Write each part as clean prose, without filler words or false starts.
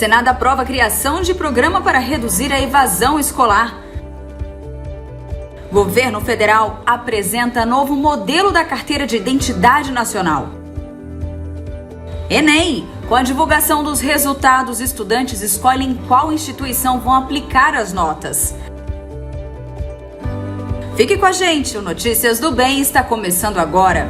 Senado aprova a criação de programa para reduzir a evasão escolar. Governo federal apresenta novo modelo da carteira de identidade nacional. Enem. Com a divulgação dos resultados, estudantes escolhem em qual instituição vão aplicar as notas. Fique com a gente, o Notícias do Bem está começando agora.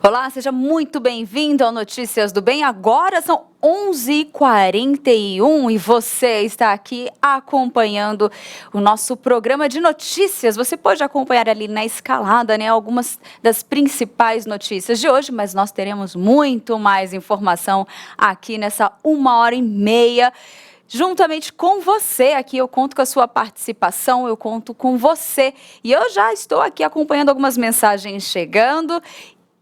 Olá, seja muito bem-vindo ao Notícias do Bem. Agora são 11h41 e você está aqui acompanhando o nosso programa de notícias. Você pode acompanhar ali na escalada, né, algumas das principais notícias de hoje, mas nós teremos muito mais informação aqui nessa 1h30. Juntamente com você aqui, eu conto com a sua participação, eu conto com você. E eu já estou aqui acompanhando algumas mensagens chegando.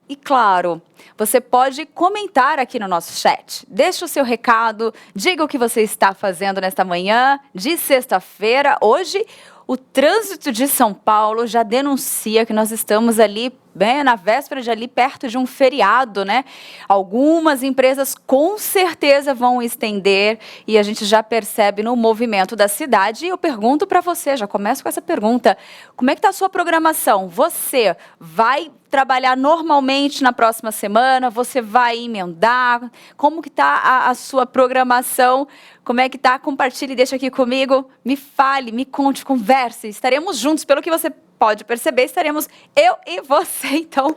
E claro, você pode comentar aqui no nosso chat. Deixe o seu recado, diga o que você está fazendo nesta manhã de sexta-feira. Hoje, o trânsito de São Paulo já denuncia que nós estamos ali bem na véspera de ali perto de um feriado, né? Algumas empresas com certeza vão estender e a gente já percebe no movimento da cidade. E eu pergunto para você, já começo com essa pergunta, como é que está a sua programação? Você vai trabalhar normalmente na próxima semana? Você vai emendar? Como que está a sua programação? Como é que está? Compartilhe, deixa aqui comigo. Me fale, me conte, converse. Estaremos juntos, pelo que você pode perceber, estaremos eu e você, então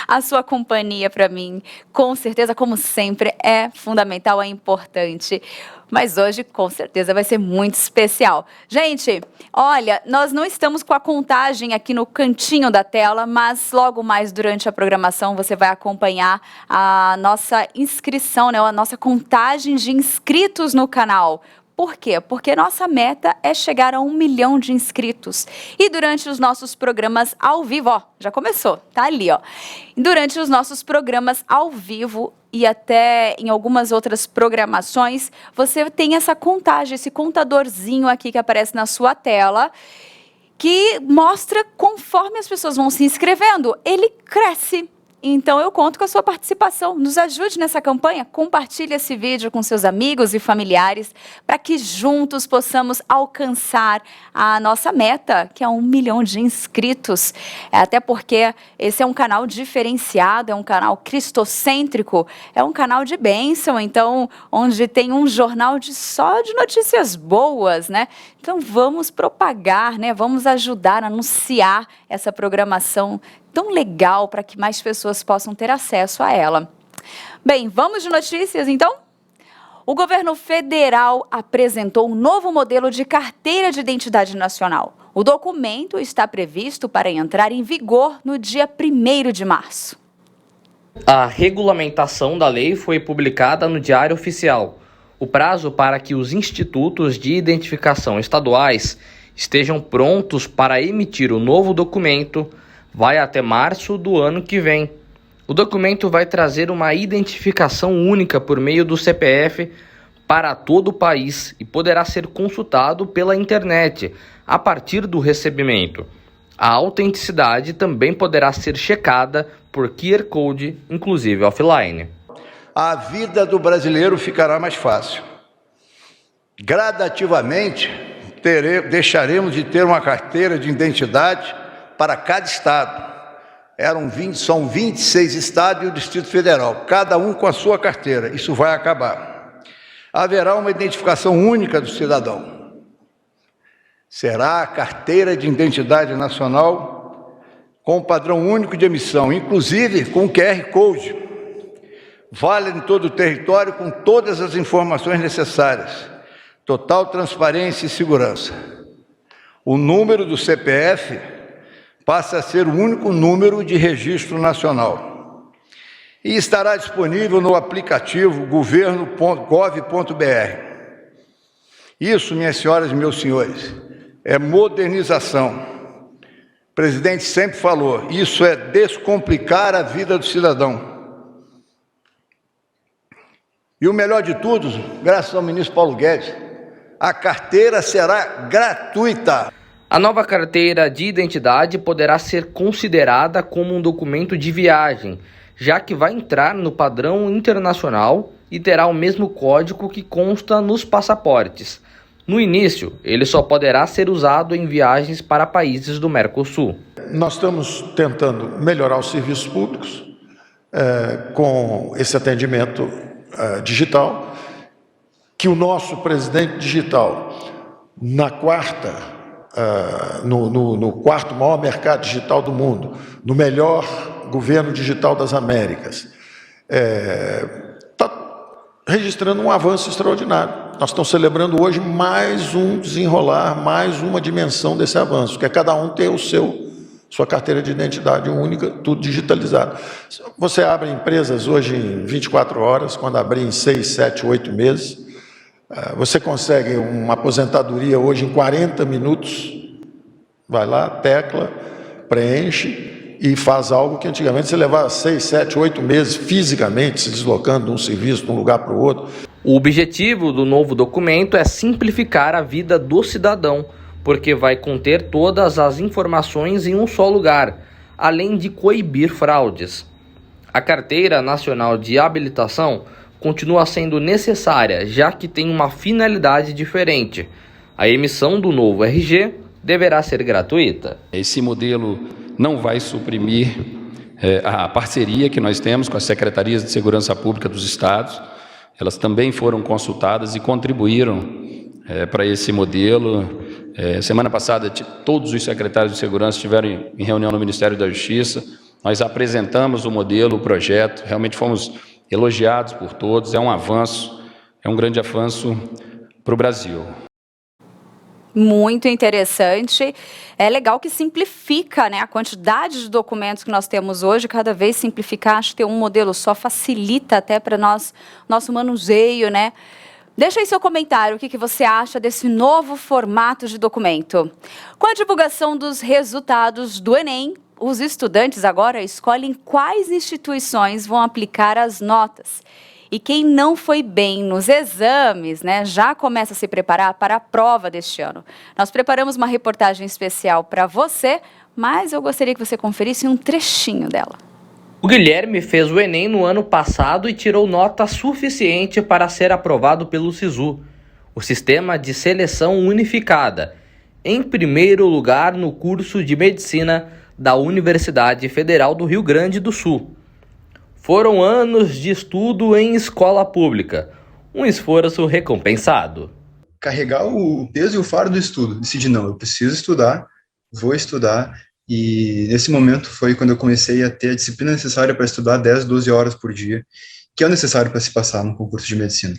a sua companhia para mim, com certeza, como sempre, é fundamental, é importante. Mas hoje, com certeza, vai ser muito especial. Gente, olha, nós não estamos com a contagem aqui no cantinho da tela, mas logo mais durante a programação você vai acompanhar a nossa inscrição, né, a nossa contagem de inscritos no canal. Por quê? Porque nossa meta é chegar a 1 milhão de inscritos. E durante os nossos programas ao vivo, ó, já começou, tá ali, ó. Durante os nossos programas ao vivo e até em algumas outras programações, você tem essa contagem, esse contadorzinho aqui que aparece na sua tela, que mostra conforme as pessoas vão se inscrevendo, ele cresce. Então, eu conto com a sua participação. Nos ajude nessa campanha. Compartilhe esse vídeo com seus amigos e familiares para que juntos possamos alcançar a nossa meta, que é 1 milhão de inscritos. Até porque esse é um canal diferenciado, é um canal cristocêntrico, é um canal de bênção, então, onde tem um jornal só de notícias boas, né? Então, vamos propagar, né? Vamos ajudar a anunciar essa programação tão legal para que mais pessoas possam ter acesso a ela. Bem, vamos de notícias, então? O governo federal apresentou um novo modelo de carteira de identidade nacional. O documento está previsto para entrar em vigor no dia 1º de março. A regulamentação da lei foi publicada no Diário Oficial. O prazo para que os institutos de identificação estaduais estejam prontos para emitir o novo documento vai até março do ano que vem. O documento vai trazer uma identificação única por meio do CPF para todo o país e poderá ser consultado pela internet a partir do recebimento. A autenticidade também poderá ser checada por QR Code, inclusive offline. A vida do brasileiro ficará mais fácil. Gradativamente, deixaremos de ter uma carteira de identidade para cada estado. São 26 estados e o Distrito Federal, cada um com a sua carteira. Isso vai acabar. Haverá uma identificação única do cidadão. Será a carteira de identidade nacional com padrão único de emissão, inclusive com QR Code. Vale em todo o território com todas as informações necessárias. Total transparência e segurança. O número do CPF passa a ser o único número de registro nacional. E estará disponível no aplicativo governo.gov.br. Isso, minhas senhoras e meus senhores, é modernização. O presidente sempre falou, isso é descomplicar a vida do cidadão. E o melhor de tudo, graças ao ministro Paulo Guedes, A carteira será gratuita. A nova carteira de identidade poderá ser considerada como um documento de viagem, já que vai entrar no padrão internacional e terá o mesmo código que consta nos passaportes. No início, ele só poderá ser usado em viagens para países do Mercosul. Nós estamos tentando melhorar os serviços públicos com esse atendimento digital, que o nosso presidente digital, no quarto maior mercado digital do mundo, no melhor governo digital das Américas, está registrando um avanço extraordinário. Nós estamos celebrando hoje mais um desenrolar, mais uma dimensão desse avanço, que é cada um ter sua carteira de identidade única, tudo digitalizado. Você abre empresas hoje em 24 horas, quando abrir em 6, 7, 8 meses. Você consegue uma aposentadoria hoje em 40 minutos. Vai lá, tecla, preenche e faz algo que antigamente você levava 6, 7, 8 meses fisicamente, se deslocando de um serviço de um lugar para o outro. O objetivo do novo documento é simplificar a vida do cidadão, porque vai conter todas as informações em um só lugar, além de coibir fraudes. A Carteira Nacional de Habilitação continua sendo necessária, já que tem uma finalidade diferente. A emissão do novo RG deverá ser gratuita. Esse modelo não vai suprimir a parceria que nós temos com as secretarias de segurança pública dos estados. Elas também foram consultadas e contribuíram para esse modelo. Semana passada, todos os secretários de segurança estiveram em reunião no Ministério da Justiça. Nós apresentamos o modelo, o projeto, realmente fomos elogiados por todos. É um avanço, é um grande avanço para o Brasil. Muito interessante. É legal que simplifica, né, a quantidade de documentos que nós temos hoje, cada vez simplificar, acho que ter um modelo só facilita até para nosso manuseio, né? Deixa aí seu comentário, o que você acha desse novo formato de documento. Com a divulgação dos resultados do Enem, os estudantes agora escolhem quais instituições vão aplicar as notas. E quem não foi bem nos exames, né, já começa a se preparar para a prova deste ano. Nós preparamos uma reportagem especial para você, mas eu gostaria que você conferisse um trechinho dela. O Guilherme fez o Enem no ano passado e tirou nota suficiente para ser aprovado pelo SISU, o Sistema de Seleção Unificada, em primeiro lugar no curso de Medicina da Universidade Federal do Rio Grande do Sul. Foram anos de estudo em escola pública, um esforço recompensado. Carregar o peso e o fardo do estudo, decidi não, eu preciso estudar, vou estudar, e nesse momento foi quando eu comecei a ter a disciplina necessária para estudar 10, 12 horas por dia, que é o necessário para se passar no concurso de medicina.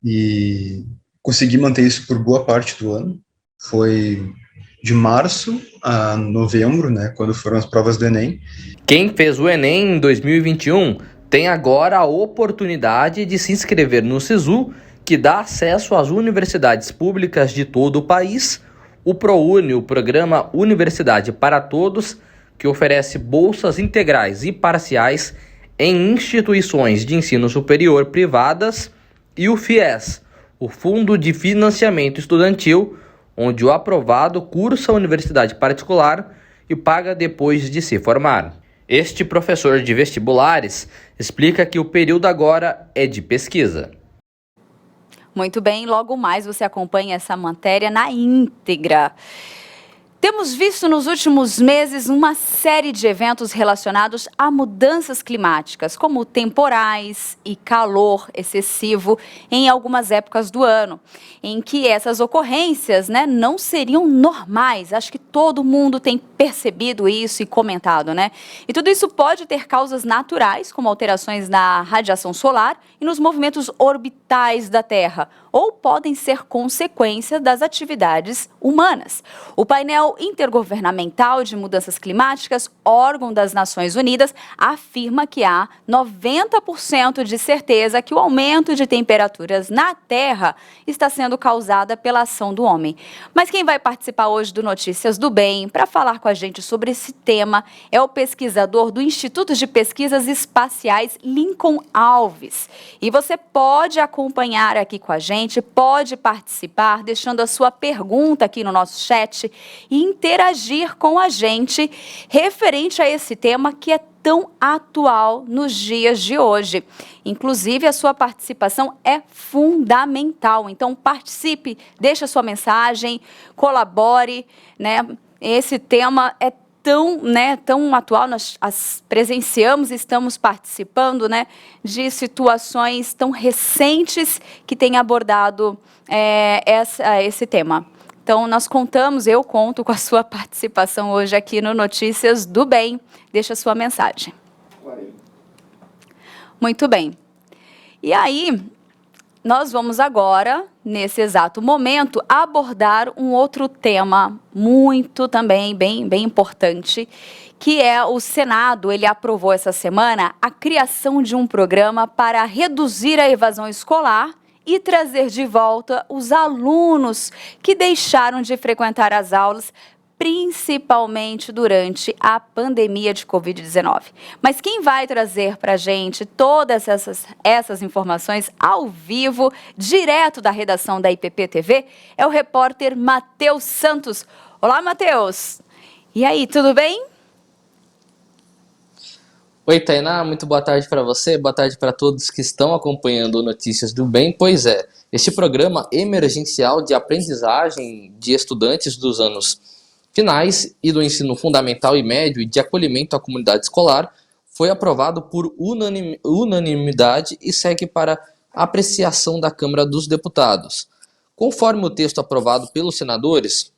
E consegui manter isso por boa parte do ano, foi de março a novembro, né, quando foram as provas do Enem. Quem fez o Enem em 2021 tem agora a oportunidade de se inscrever no SISU, que dá acesso às universidades públicas de todo o país, o ProUni, o Programa Universidade para Todos, que oferece bolsas integrais e parciais em instituições de ensino superior privadas, e o FIES, o Fundo de Financiamento Estudantil, onde o aprovado cursa a universidade particular e paga depois de se formar. Este professor de vestibulares explica que o período agora é de pesquisa. Muito bem, logo mais você acompanha essa matéria na íntegra. Temos visto nos últimos meses uma série de eventos relacionados a mudanças climáticas, como temporais e calor excessivo em algumas épocas do ano, em que essas ocorrências, né, não seriam normais. Acho que todo mundo tem percebido isso e comentado, né? E tudo isso pode ter causas naturais, como alterações na radiação solar e nos movimentos orbitais da Terra, ou podem ser consequência das atividades humanas. O painel painel intergovernamental de mudanças climáticas, órgão das Nações Unidas, afirma que há 90% de certeza que o aumento de temperaturas na Terra está sendo causada pela ação do homem. Mas quem vai participar hoje do Notícias do Bem para falar com a gente sobre esse tema é o pesquisador do Instituto de Pesquisas Espaciais Lincoln Alves. E você pode acompanhar aqui com a gente, pode participar, deixando a sua pergunta aqui no nosso chat e interagir com a gente referente a esse tema que é tão atual nos dias de hoje. Inclusive, a sua participação é fundamental. Então, participe, deixe a sua mensagem, colabore, né? Esse tema é tão atual, nós presenciamos, estamos participando, né, de situações tão recentes que têm abordado esse tema. Então, eu conto com a sua participação hoje aqui no Notícias do Bem. Deixa a sua mensagem. Muito bem. E aí, nós vamos agora, nesse exato momento, abordar um outro tema muito também bem importante, que é o Senado. Ele aprovou essa semana a criação de um programa para reduzir a evasão escolar e trazer de volta os alunos que deixaram de frequentar as aulas, principalmente durante a pandemia de Covid-19. Mas quem vai trazer para a gente todas essas informações ao vivo, direto da redação da IPP TV, é o repórter Matheus Santos. Olá, Matheus! E aí, tudo bem? Oi, Tainá, muito boa tarde para você, boa tarde para todos que estão acompanhando Notícias do Bem. Pois é, este programa emergencial de aprendizagem de estudantes dos anos finais e do ensino fundamental e médio e de acolhimento à comunidade escolar foi aprovado por unanimidade e segue para apreciação da Câmara dos Deputados. Conforme o texto aprovado pelos senadores,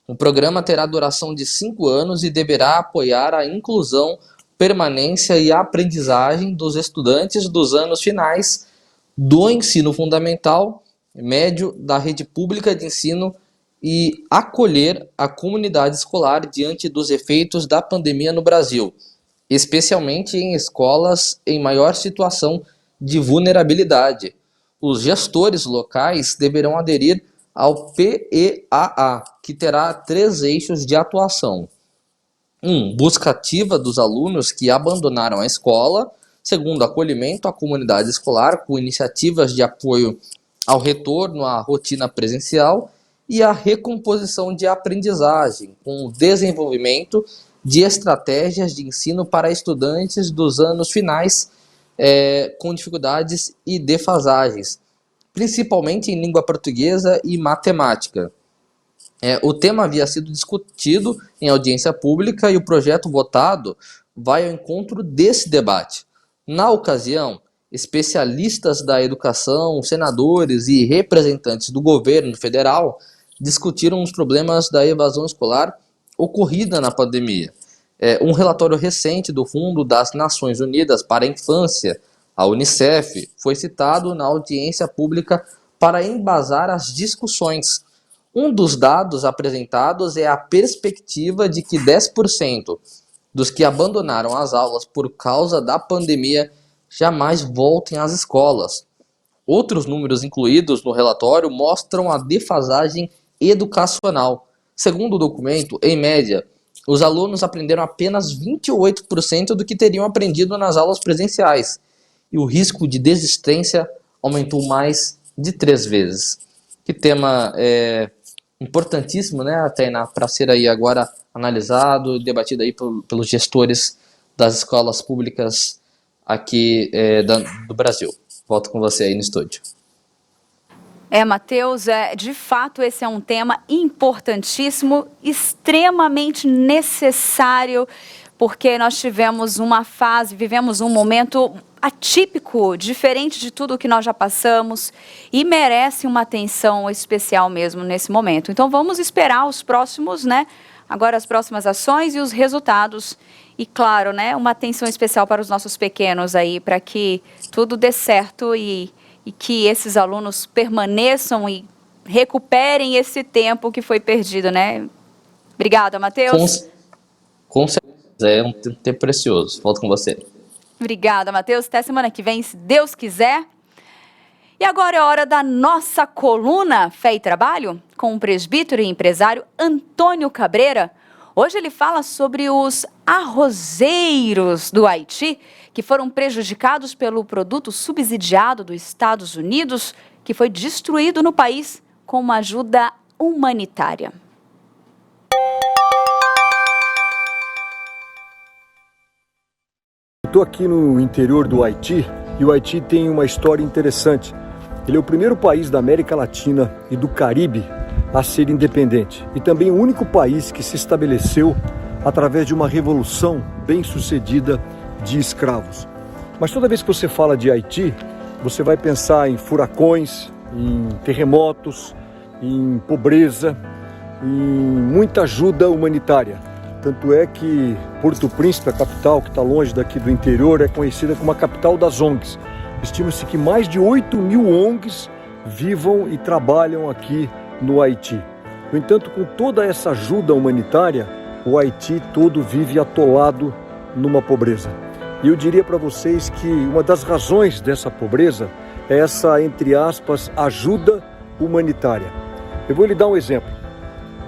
o programa terá duração de 5 anos e deverá apoiar a inclusão, permanência e aprendizagem dos estudantes dos anos finais do ensino fundamental, médio, da rede pública de ensino e acolher a comunidade escolar diante dos efeitos da pandemia no Brasil, especialmente em escolas em maior situação de vulnerabilidade. Os gestores locais deverão aderir ao PEAA, que terá 3 eixos de atuação. 1. Busca ativa dos alunos que abandonaram a escola. 2. Acolhimento à comunidade escolar com iniciativas de apoio ao retorno à rotina presencial e a recomposição de aprendizagem, com o desenvolvimento de estratégias de ensino para estudantes dos anos finais com dificuldades e defasagens, principalmente em língua portuguesa e matemática. O tema havia sido discutido em audiência pública e o projeto votado vai ao encontro desse debate. Na ocasião, especialistas da educação, senadores e representantes do governo federal discutiram os problemas da evasão escolar ocorrida na pandemia. Um relatório recente do Fundo das Nações Unidas para a Infância, a Unicef, foi citado na audiência pública para embasar as discussões. Um dos dados apresentados é a perspectiva de que 10% dos que abandonaram as aulas por causa da pandemia jamais voltem às escolas. Outros números incluídos no relatório mostram a defasagem educacional. Segundo o documento, em média, os alunos aprenderam apenas 28% do que teriam aprendido nas aulas presenciais, e o risco de desistência aumentou mais de 3 vezes. Que tema importantíssimo, né, Tainá, para ser aí agora analisado e debatido aí pelos gestores das escolas públicas aqui do Brasil. Volto com você aí no estúdio. Matheus, de fato esse é um tema importantíssimo, extremamente necessário, porque nós vivemos um momento atípico, diferente de tudo que nós já passamos e merece uma atenção especial mesmo nesse momento. Então vamos esperar os próximos, agora as próximas ações e os resultados. E claro, uma atenção especial para os nossos pequenos aí, para que tudo dê certo e que esses alunos permaneçam e recuperem esse tempo que foi perdido, Obrigada, Matheus. Com certeza, é um tempo precioso. Volto com você. Obrigada, Matheus. Até semana que vem, se Deus quiser. E agora é hora da nossa coluna Fé e Trabalho, com o presbítero e empresário Antônio Cabreira. Hoje ele fala sobre os arrozeiros do Haiti, que foram prejudicados pelo produto subsidiado dos Estados Unidos, que foi destruído no país com uma ajuda humanitária. Estou aqui no interior do Haiti e o Haiti tem uma história interessante. Ele é o primeiro país da América Latina e do Caribe a ser independente e também o único país que se estabeleceu através de uma revolução bem-sucedida de escravos. Mas toda vez que você fala de Haiti, você vai pensar em furacões, em terremotos, em pobreza, em muita ajuda humanitária. Tanto é que Porto Príncipe, a capital que está longe daqui do interior, é conhecida como a capital das ONGs. Estima-se que mais de 8.000 ONGs vivam e trabalham aqui no Haiti. No entanto, com toda essa ajuda humanitária, o Haiti todo vive atolado numa pobreza. E eu diria para vocês que uma das razões dessa pobreza é essa, entre aspas, ajuda humanitária. Eu vou lhe dar um exemplo.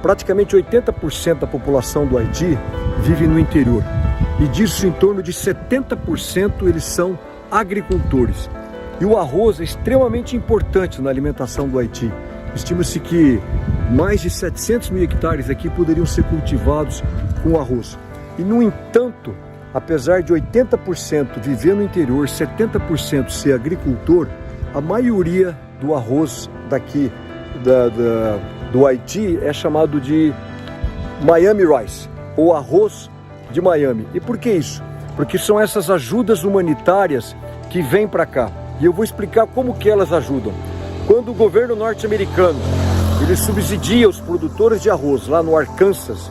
Praticamente 80% da população do Haiti vive no interior. E disso, em torno de 70% eles são agricultores. E o arroz é extremamente importante na alimentação do Haiti. Estima-se que mais de 700 mil hectares aqui poderiam ser cultivados com arroz. E, no entanto, apesar de 80% viver no interior, 70% ser agricultor, a maioria do arroz daqui do Haiti é chamado de Miami Rice, ou arroz de Miami. E por que isso? Porque são essas ajudas humanitárias que vêm para cá. E eu vou explicar como que elas ajudam. Quando o governo norte-americano ele subsidia os produtores de arroz lá no Arkansas,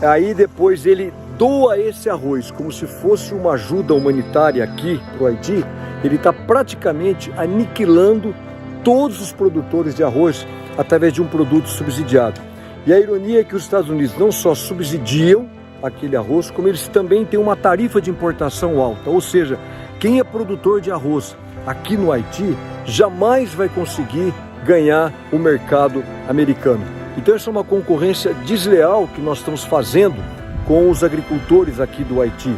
aí depois ele doa esse arroz como se fosse uma ajuda humanitária aqui para o Haiti, ele está praticamente aniquilando todos os produtores de arroz através de um produto subsidiado. E a ironia é que os Estados Unidos não só subsidiam aquele arroz, como eles também têm uma tarifa de importação alta. Ou seja, quem é produtor de arroz aqui no Haiti jamais vai conseguir ganhar o mercado americano. Então essa é uma concorrência desleal que nós estamos fazendo com os agricultores aqui do Haiti.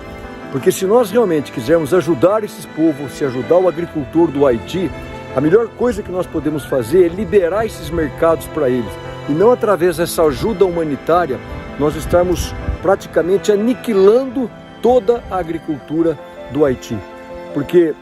Porque se nós realmente quisermos ajudar esses povos, se ajudar o agricultor do Haiti, a melhor coisa que nós podemos fazer é liberar esses mercados para eles. E não através dessa ajuda humanitária, nós estarmos praticamente aniquilando toda a agricultura do Haiti. Porque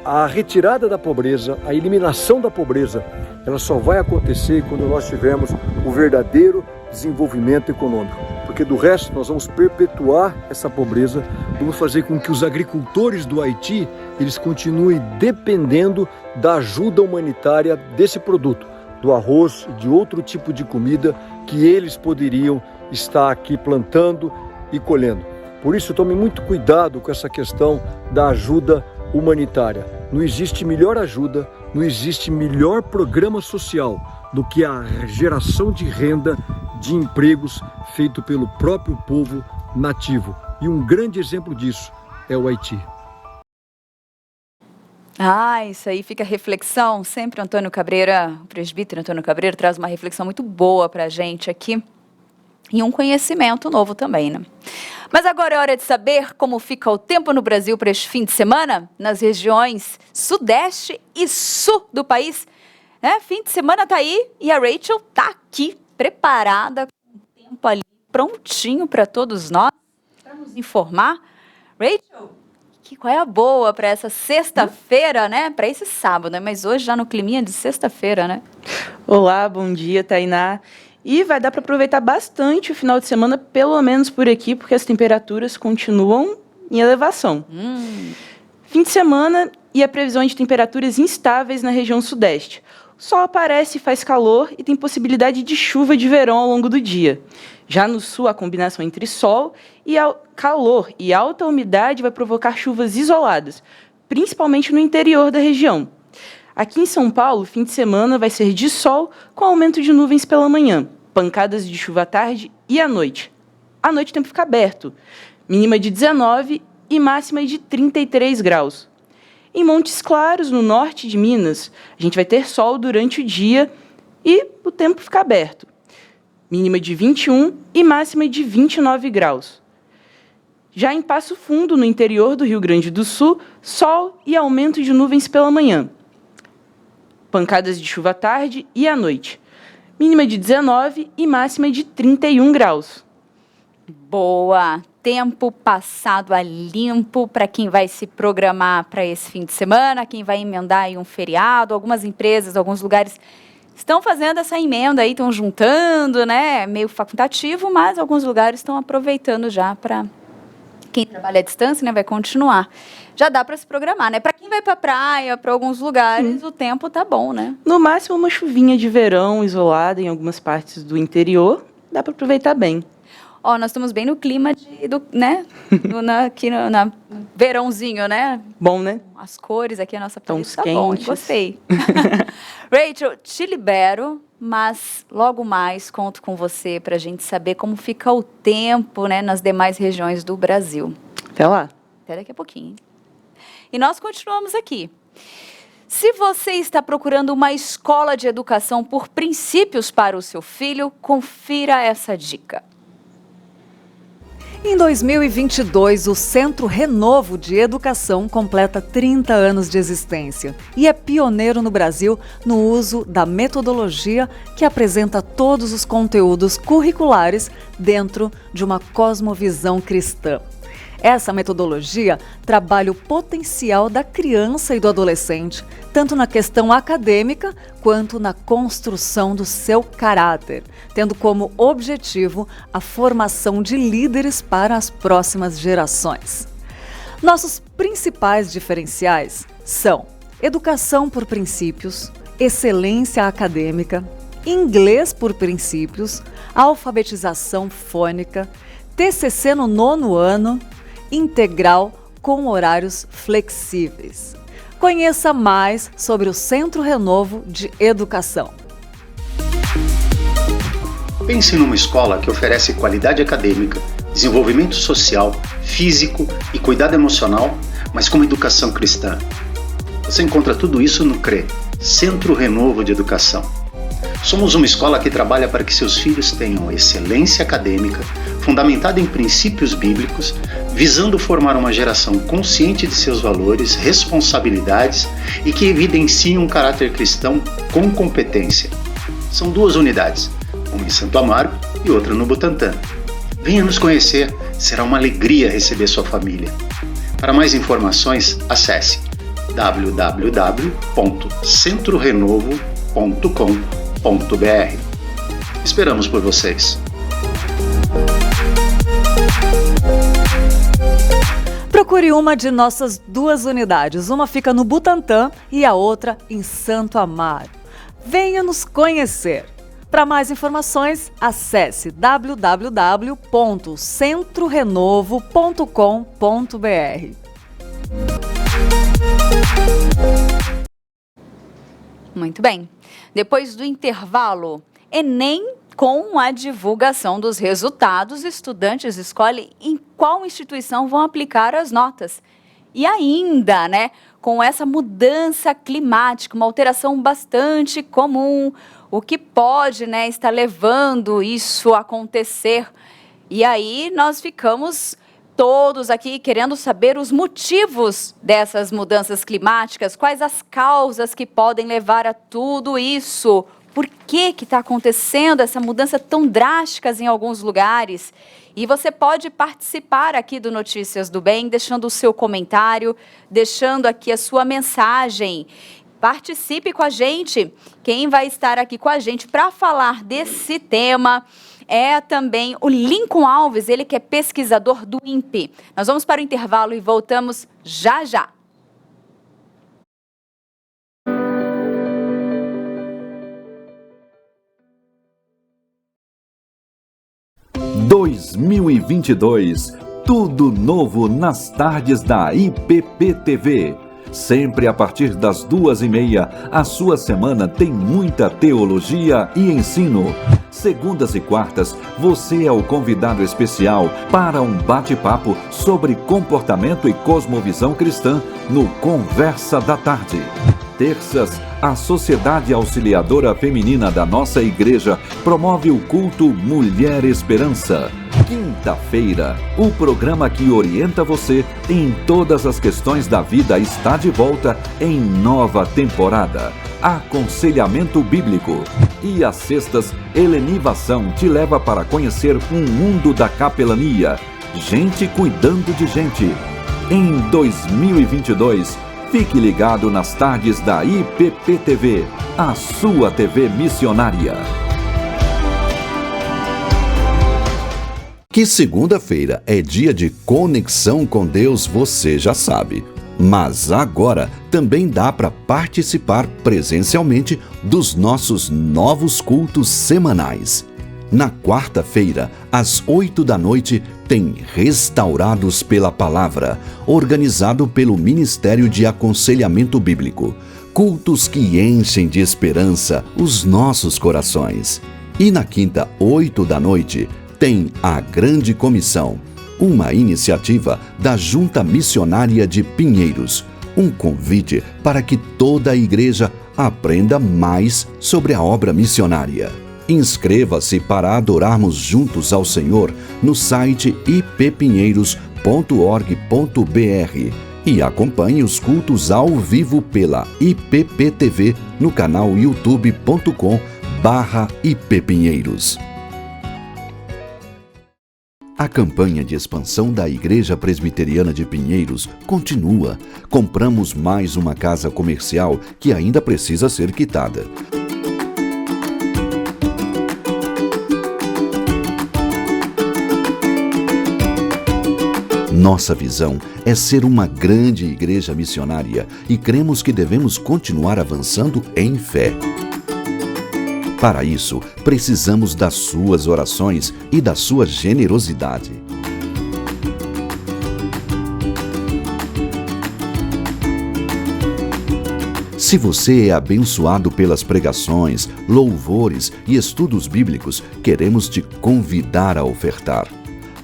a retirada da pobreza, a eliminação da pobreza, ela só vai acontecer quando nós tivermos o verdadeiro desenvolvimento econômico. Porque do resto nós vamos perpetuar essa pobreza, vamos fazer com que os agricultores do Haiti, eles continuem dependendo da ajuda humanitária desse produto, do arroz e de outro tipo de comida que eles poderiam estar aqui plantando e colhendo. Por isso tome muito cuidado com essa questão da ajuda humanitária. Não existe melhor ajuda, não existe melhor programa social do que a geração de renda, de empregos feito pelo próprio povo nativo. E um grande exemplo disso é o Haiti. Isso aí fica reflexão. Sempre Antônio Cabreira, o presbítero Antônio Cabreira, traz uma reflexão muito boa para a gente aqui. E um conhecimento novo também, né? Mas agora é hora de saber como fica o tempo no Brasil para este fim de semana, nas regiões sudeste e sul do país. Fim de semana tá aí e a Rachel tá aqui, preparada, com o tempo ali prontinho para todos nós, para nos informar. Rachel, qual é a boa para essa sexta-feira, né? Para esse sábado, né? Mas hoje já no climinha de sexta-feira, né? Olá, bom dia, Tainá. E vai dar para aproveitar bastante o final de semana, pelo menos por aqui, porque as temperaturas continuam em elevação. Fim de semana e a previsão de temperaturas instáveis na região sudeste. O sol aparece e faz calor e tem possibilidade de chuva de verão ao longo do dia. Já no sul, a combinação entre sol e calor e alta umidade vai provocar chuvas isoladas, principalmente no interior da região. Aqui em São Paulo, fim de semana vai ser de sol com aumento de nuvens pela manhã, pancadas de chuva à tarde e à noite. À noite o tempo fica aberto. Mínima de 19 e máxima de 33 graus. Em Montes Claros, no norte de Minas, a gente vai ter sol durante o dia e o tempo fica aberto. Mínima de 21 e máxima de 29 graus. Já em Passo Fundo, no interior do Rio Grande do Sul, sol e aumento de nuvens pela manhã. Pancadas de chuva à tarde e à noite. Mínima de 19 e máxima de 31 graus. Boa! Tempo passado a limpo para quem vai se programar para esse fim de semana, quem vai emendar aí um feriado. Algumas empresas, alguns lugares estão fazendo essa emenda aí, estão juntando, né? Meio facultativo, mas alguns lugares estão aproveitando já para quem trabalha à distância, né? Vai continuar. Já dá para se programar, né? Para quem vai para a praia, para alguns lugares, o tempo tá bom, né? No máximo, uma chuvinha de verão isolada em algumas partes do interior, dá para aproveitar bem. Ó, nós estamos bem no clima né? Aqui no verãozinho, né? Bom, né? As cores aqui, a nossa paleta tá quentes. bom, gostei. Rachel, te libero, mas logo mais conto com você para a gente saber como fica o tempo, né, nas demais regiões do Brasil. Até lá. Até daqui a pouquinho. E nós continuamos aqui. Se você está procurando uma escola de educação por princípios para o seu filho, confira essa dica. Em 2022, o Centro Renovo de Educação completa 30 anos de existência e é pioneiro no Brasil no uso da metodologia que apresenta todos os conteúdos curriculares dentro de uma cosmovisão cristã. Essa metodologia trabalha o potencial da criança e do adolescente, tanto na questão acadêmica quanto na construção do seu caráter, tendo como objetivo a formação de líderes para as próximas gerações. Nossos principais diferenciais são educação por princípios, excelência acadêmica, inglês por princípios, alfabetização fônica, TCC no 9º ano, integral com horários flexíveis. Conheça mais sobre o Centro Renovo de Educação. Pense numa escola que oferece qualidade acadêmica, desenvolvimento social, físico e cuidado emocional, mas com educação cristã. Você encontra tudo isso no CRE, Centro Renovo de Educação. Somos uma escola que trabalha para que seus filhos tenham excelência acadêmica, fundamentada em princípios bíblicos, visando formar uma geração consciente de seus valores, responsabilidades e que evidencie um caráter cristão com competência. São 2 unidades, uma em Santo Amaro e outra no Butantã. Venha nos conhecer, será uma alegria receber sua família. Para mais informações, acesse www.centrorenovo.com.br. Esperamos por vocês. Procure uma de nossas 2 unidades. Uma fica no Butantã e a outra em Santo Amaro. Venha nos conhecer. Para mais informações, acesse www.centrorenovo.com.br. Muito bem. Depois do intervalo, Enem com a divulgação dos resultados, estudantes escolhem em qual instituição vão aplicar as notas. E ainda, né, com essa mudança climática, uma alteração bastante comum, o que pode, né, estar levando isso a acontecer. E aí nós ficamos todos aqui querendo saber os motivos dessas mudanças climáticas, quais as causas que podem levar a tudo isso. Por que está acontecendo essa mudança tão drástica em alguns lugares? E você pode participar aqui do Notícias do Bem, deixando o seu comentário, deixando aqui a sua mensagem. Participe com a gente. Quem vai estar aqui com a gente para falar desse tema é também o Lincoln Alves, ele que é pesquisador do INPE. Nós vamos para o intervalo e voltamos já já. em 2022, tudo novo nas tardes da IPP TV. sempre a partir das 2h30. A sua semana tem muita teologia e ensino. Segundas e quartas, você é o convidado especial para um bate-papo sobre comportamento e cosmovisão cristã no Conversa da Tarde. Terças, a Sociedade Auxiliadora Feminina da nossa igreja promove o culto Mulher Esperança. Quinta-feira, o programa que orienta você em todas as questões da vida está de volta em nova temporada. Aconselhamento Bíblico. E às sextas, Helenivação te leva para conhecer um mundo da capelania. Gente cuidando de gente. Em 2022, fique ligado nas tardes da IPP-TV, a sua TV missionária. Que segunda-feira é dia de conexão com Deus, você já sabe. Mas agora também dá para participar presencialmente dos nossos novos cultos semanais. Na quarta-feira, às 20h, tem Restaurados pela Palavra, organizado pelo Ministério de Aconselhamento Bíblico. Cultos que enchem de esperança os nossos corações. E na quinta, 20h, tem a Grande Comissão, uma iniciativa da Junta Missionária de Pinheiros. Um convite para que toda a igreja aprenda mais sobre a obra missionária. Inscreva-se para adorarmos juntos ao Senhor no site ippinheiros.org.br e acompanhe os cultos ao vivo pela IPP-TV no canal youtube.com/ippinheiros. A campanha de expansão da Igreja Presbiteriana de Pinheiros continua. Compramos mais uma casa comercial que ainda precisa ser quitada. Nossa visão é ser uma grande igreja missionária e cremos que devemos continuar avançando em fé. Para isso, precisamos das suas orações e da sua generosidade. Se você é abençoado pelas pregações, louvores e estudos bíblicos, queremos te convidar a ofertar.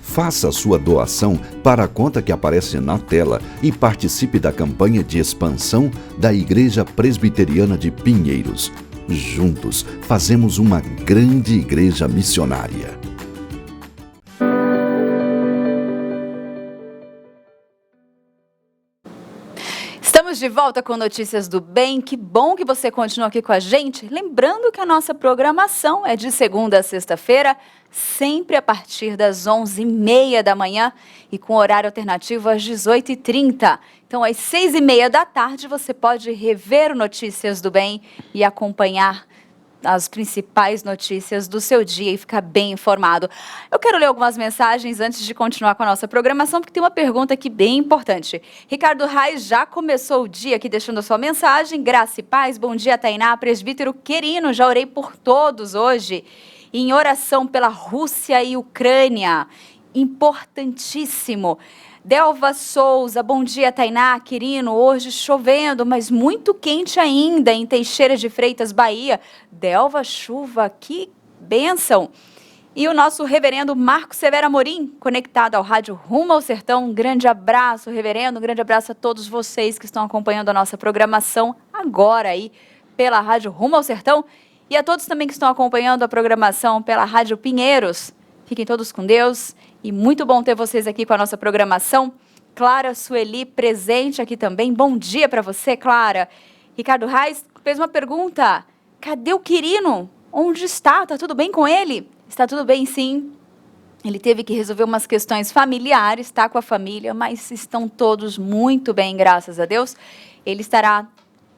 Faça a sua doação para a conta que aparece na tela e participe da campanha de expansão da Igreja Presbiteriana de Pinheiros. Juntos, fazemos uma grande igreja missionária. Estamos de volta com Notícias do Bem. Que bom que você continua aqui com a gente. Lembrando que a nossa programação é de segunda a sexta-feira, sempre a partir das 11h30 da manhã e com horário alternativo às 18h30. Então, às 6h30 da tarde, você pode rever o Notícias do Bem e acompanhar as principais notícias do seu dia e ficar bem informado. Eu quero ler algumas mensagens antes de continuar com a nossa programação, porque tem uma pergunta aqui bem importante. Ricardo Reis já começou o dia aqui deixando a sua mensagem. Graça e paz, bom dia, Tainá, presbítero querido, já orei por todos hoje, em oração pela Rússia e Ucrânia. Importantíssimo. Delva Souza, bom dia, Tainá, Quirino, hoje chovendo, mas muito quente ainda em Teixeira de Freitas, Bahia. Delva, chuva, que bênção. E o nosso reverendo Marco Severo Amorim, conectado ao rádio Rumo ao Sertão. Um grande abraço, reverendo, um grande abraço a todos vocês que estão acompanhando a nossa programação agora aí pela rádio Rumo ao Sertão e a todos também que estão acompanhando a programação pela rádio Pinheiros. Fiquem todos com Deus. E muito bom ter vocês aqui com a nossa programação. Clara Sueli, presente aqui também. Bom dia para você, Clara. Ricardo Reis fez uma pergunta. Cadê o Quirino? Onde está? Está tudo bem com ele? Está tudo bem, sim. Ele teve que resolver umas questões familiares, está com a família, mas estão todos muito bem, graças a Deus. Ele estará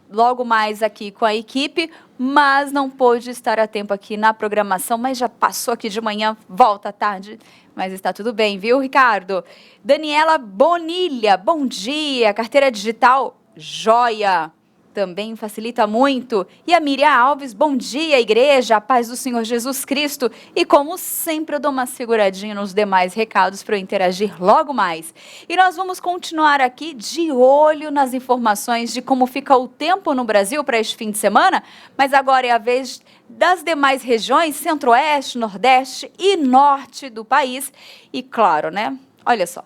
logo mais aqui com a equipe, mas não pôde estar a tempo aqui na programação, mas já passou aqui de manhã, volta à tarde, mas está tudo bem, viu, Ricardo? Daniela Bonilha, bom dia, carteira digital, joia. também facilita muito. E a Miriam Alves, bom dia, igreja, a paz do Senhor Jesus Cristo. E como sempre, eu dou uma seguradinha nos demais recados para eu interagir logo mais. E nós vamos continuar aqui de olho nas informações de como fica o tempo no Brasil para este fim de semana, mas agora é a vez das demais regiões, centro-oeste, nordeste e norte do país. E claro, né? Olha só,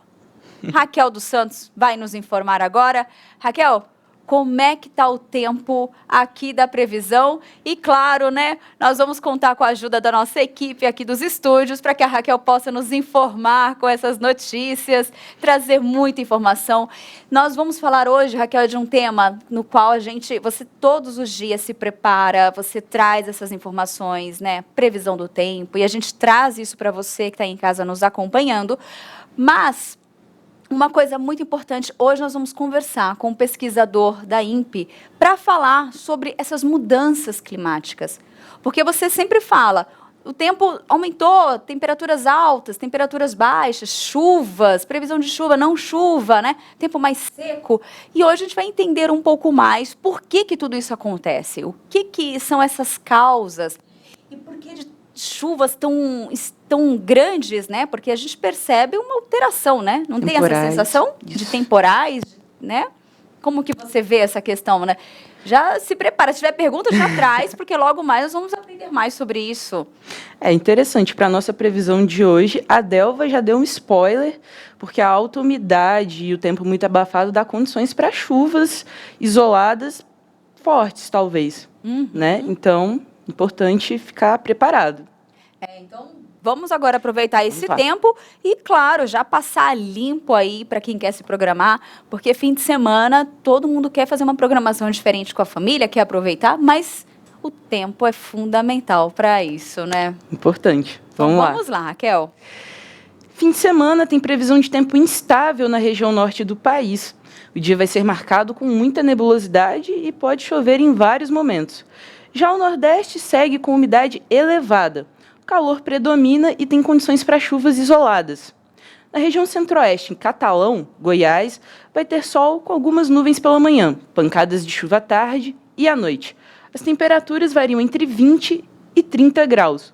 Raquel dos Santos vai nos informar agora. Raquel, como é que está o tempo aqui da previsão? E claro, né, nós vamos contar com a ajuda da nossa equipe aqui dos estúdios para que a Raquel possa nos informar com essas notícias, trazer muita informação. Nós vamos falar hoje, Raquel, de um tema no qual você todos os dias se prepara, você traz essas informações, né, previsão do tempo, e a gente traz isso para você que está em casa nos acompanhando, mas uma coisa muito importante, hoje nós vamos conversar com um pesquisador da INPE para falar sobre essas mudanças climáticas. Porque você sempre fala, o tempo aumentou, temperaturas altas, temperaturas baixas, chuvas, previsão de chuva, não chuva, né? Tempo mais seco. E hoje a gente vai entender um pouco mais por que tudo isso acontece, o que são essas causas e por que de chuvas tão grandes, né? Porque a gente percebe uma alteração, né? Não tem essa sensação de temporais, né? Como que você vê essa questão, né? Já se prepara, se tiver pergunta, já traz, porque logo mais nós vamos aprender mais sobre isso. É interessante, para a nossa previsão de hoje, a Delva já deu um spoiler, porque a alta umidade e o tempo muito abafado dá condições para chuvas isoladas fortes, talvez, né? Então, importante ficar preparado. Então, vamos agora aproveitar esse tempo e, claro, já passar limpo aí para quem quer se programar, porque fim de semana todo mundo quer fazer uma programação diferente com a família, quer aproveitar, mas o tempo é fundamental para isso, né? Importante. Vamos lá, Raquel. Fim de semana tem previsão de tempo instável na região norte do país. O dia vai ser marcado com muita nebulosidade e pode chover em vários momentos. Já o Nordeste segue com umidade elevada. O calor predomina e tem condições para chuvas isoladas. Na região Centro-Oeste, em Catalão, Goiás, vai ter sol com algumas nuvens pela manhã, pancadas de chuva à tarde e à noite. As temperaturas variam entre 20 e 30 graus.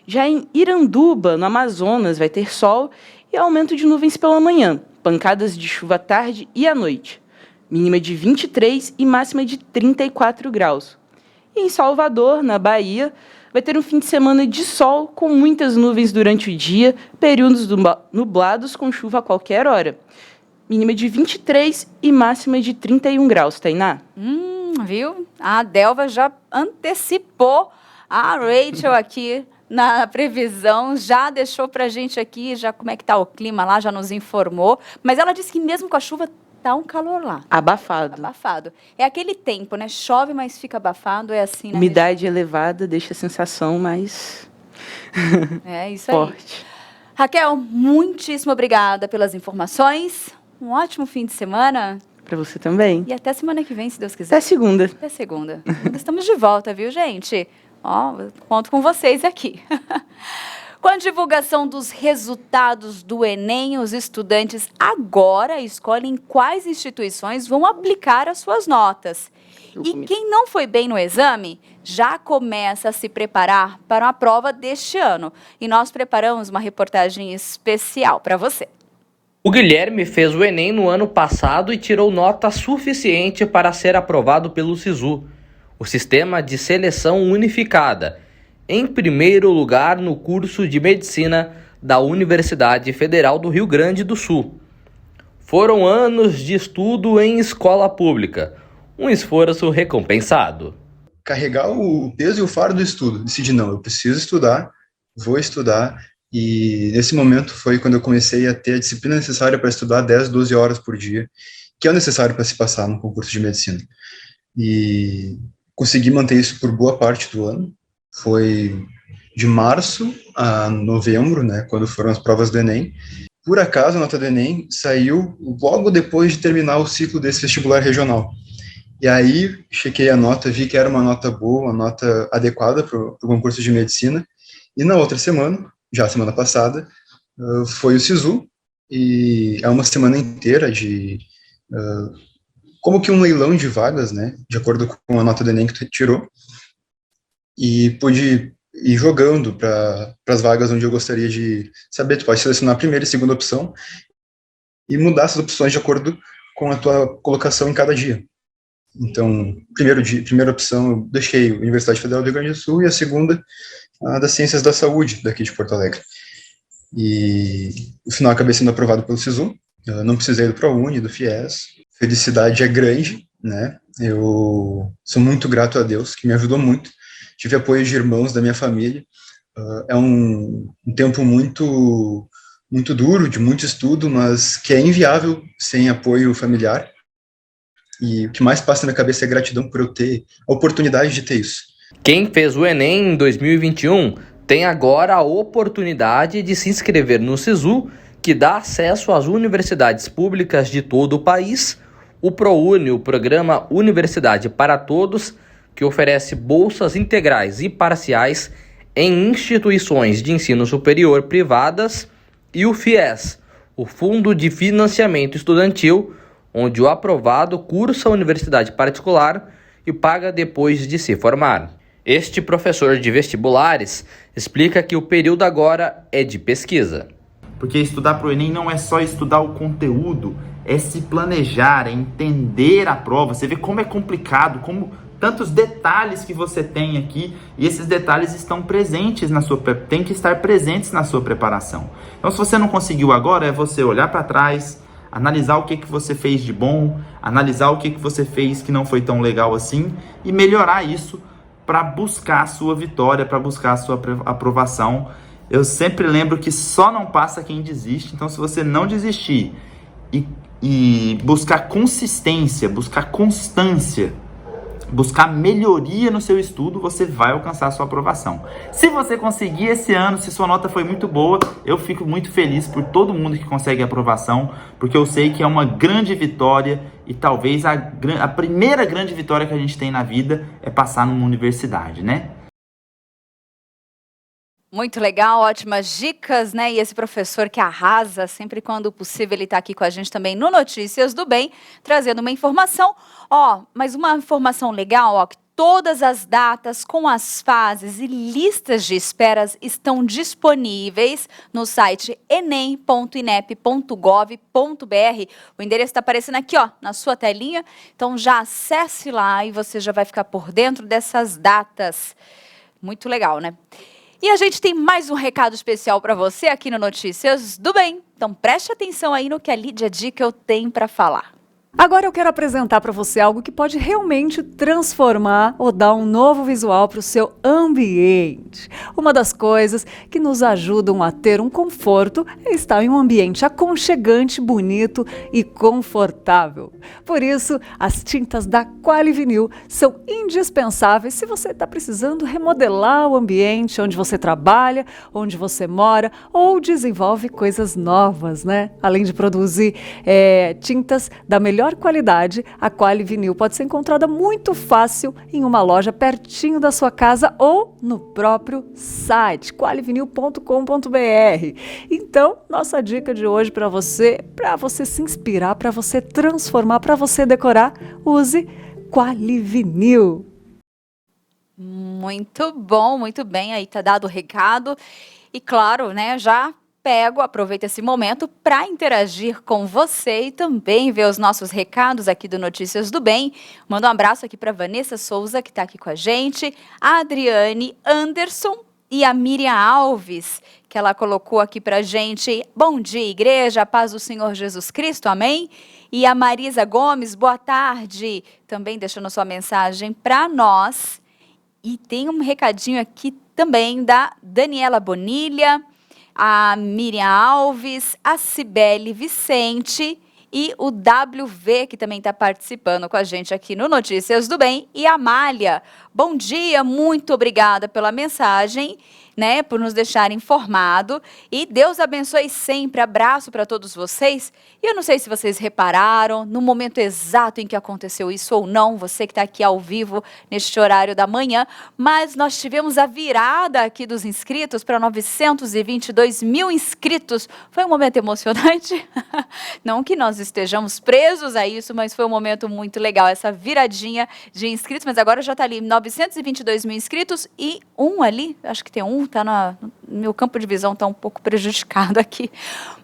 Já em Iranduba, no Amazonas, vai ter sol e aumento de nuvens pela manhã, pancadas de chuva à tarde e à noite. Mínima de 23 e máxima de 34 graus. E em Salvador, na Bahia, vai ter um fim de semana de sol com muitas nuvens durante o dia, períodos nublados com chuva a qualquer hora. Mínima de 23 e máxima de 31 graus, Tainá. Viu? A Delva já antecipou a Rachel aqui na previsão, já deixou pra gente aqui, já como é que tá o clima lá, já nos informou. Mas ela disse que mesmo com a chuva, tá um calor lá. Abafado. É aquele tempo, né? Chove, mas fica abafado, é assim, né? Umidade elevada deixa a sensação mais é isso aí. forte. Raquel, muitíssimo obrigada pelas informações. Um ótimo fim de semana. Para você também. E até semana que vem, se Deus quiser. Até segunda. Até segunda. Estamos de volta, viu, gente? Conto com vocês aqui. Com a divulgação dos resultados do Enem, os estudantes agora escolhem quais instituições vão aplicar as suas notas. E quem não foi bem no exame já começa a se preparar para a prova deste ano. E nós preparamos uma reportagem especial para você. O Guilherme fez o Enem no ano passado e tirou nota suficiente para ser aprovado pelo SISU, o Sistema de Seleção Unificada, em primeiro lugar no curso de Medicina da Universidade Federal do Rio Grande do Sul. Foram anos de estudo em escola pública, um esforço recompensado. Carregar o peso e o fardo do estudo, decidi não, eu preciso estudar, vou estudar, e nesse momento foi quando eu comecei a ter a disciplina necessária para estudar 10, 12 horas por dia, que é o necessário para se passar no concurso de medicina. E consegui manter isso por boa parte do ano. Foi de março a novembro, né, quando foram as provas do Enem. Por acaso, a nota do Enem saiu logo depois de terminar o ciclo desse vestibular regional. E aí, chequei a nota, vi que era uma nota boa, uma nota adequada para o concurso de medicina. E na outra semana, já semana passada, foi o SISU, e é uma semana inteira de como que um leilão de vagas, né, de acordo com a nota do Enem que tu tirou, e pude ir jogando para as vagas onde eu gostaria de saber. Tu pode selecionar a primeira e segunda opção e mudar essas opções de acordo com a tua colocação em cada dia. Então, primeira opção eu deixei a Universidade Federal do Rio Grande do Sul e a segunda, a das Ciências da Saúde, daqui de Porto Alegre. E no final acabei sendo aprovado pelo SISU, eu não precisei do ProUni, do FIES. Felicidade é grande, né? Eu sou muito grato a Deus, que me ajudou muito. Tive apoio de irmãos da minha família. É um tempo muito duro, de muito estudo, mas que é inviável sem apoio familiar. E o que mais passa na minha cabeça é gratidão por eu ter a oportunidade de ter isso. Quem fez o Enem em 2021 tem agora a oportunidade de se inscrever no SISU, que dá acesso às universidades públicas de todo o país, o ProUni, o Programa Universidade para Todos, que oferece bolsas integrais e parciais em instituições de ensino superior privadas, e o FIES, o Fundo de Financiamento Estudantil, onde o aprovado cursa a universidade particular e paga depois de se formar. Este professor de vestibulares explica que o período agora é de pesquisa. Porque estudar para o Enem não é só estudar o conteúdo, é se planejar, é entender a prova. Você vê como é complicado, como tantos detalhes que você tem aqui, e esses detalhes estão presentes tem que estar presentes na sua preparação. Então, se você não conseguiu agora, é você olhar para trás, analisar o que você fez de bom, analisar o que você fez que não foi tão legal assim, e melhorar isso para buscar a sua vitória, para buscar a sua aprovação. Eu sempre lembro que só não passa quem desiste. Então, se você não desistir e buscar consistência, buscar constância, buscar melhoria no seu estudo, você vai alcançar a sua aprovação. Se você conseguir esse ano, se sua nota foi muito boa, eu fico muito feliz por todo mundo que consegue a aprovação, porque eu sei que é uma grande vitória e talvez a primeira grande vitória que a gente tem na vida é passar numa universidade, né? Muito legal, ótimas dicas, né? E esse professor que arrasa, sempre quando possível ele está aqui com a gente também no Notícias do Bem, trazendo uma informação. Mas uma informação legal, que todas as datas com as fases e listas de esperas estão disponíveis no site enem.inep.gov.br. O endereço está aparecendo aqui, na sua telinha. Então já acesse lá e você já vai ficar por dentro dessas datas. Muito legal, né? E a gente tem mais um recado especial para você aqui no Notícias do Bem. Então preste atenção aí no que a Lídia Dica tem para falar. Agora eu quero apresentar para você algo que pode realmente transformar ou dar um novo visual para o seu ambiente. Uma das coisas que nos ajudam a ter um conforto é estar em um ambiente aconchegante, bonito e confortável. Por isso, as tintas da Qualivinil são indispensáveis se você está precisando remodelar o ambiente onde você trabalha, onde você mora ou desenvolve coisas novas, né? Além de produzir tintas da melhor qualidade, a Qualivinil pode ser encontrada muito fácil em uma loja pertinho da sua casa ou no próprio site qualivinil.com.br. Então, nossa dica de hoje para você se inspirar, para você transformar, para você decorar, use Qualivinil. Muito bom, muito bem, aí tá dado o recado. E claro, né, já aproveita esse momento para interagir com você e também ver os nossos recados aqui do Notícias do Bem. Manda um abraço aqui para Vanessa Souza, que está aqui com a gente, a Adriane Anderson e a Miriam Alves, que ela colocou aqui para a gente. Bom dia, igreja, a paz do Senhor Jesus Cristo, amém? E a Marisa Gomes, boa tarde, também deixando sua mensagem para nós. E tem um recadinho aqui também da Daniela Bonilha, a Miriam Alves, a Cibele Vicente e o WV, que também está participando com a gente aqui no Notícias do Bem, e a Amália. Bom dia, muito obrigada pela mensagem. né, por nos deixar informado. E Deus abençoe sempre. Abraço para todos vocês. E eu não sei se vocês repararam no momento exato em que aconteceu isso ou não, você que está aqui ao vivo neste horário da manhã, mas nós tivemos a virada aqui dos inscritos para 922 mil inscritos. Foi um momento emocionante. Não que nós estejamos presos a isso, mas foi um momento muito legal, essa viradinha de inscritos. Mas agora já está ali 922 mil inscritos e um ali, acho que tem um, está no meu campo de visão, está um pouco prejudicado aqui.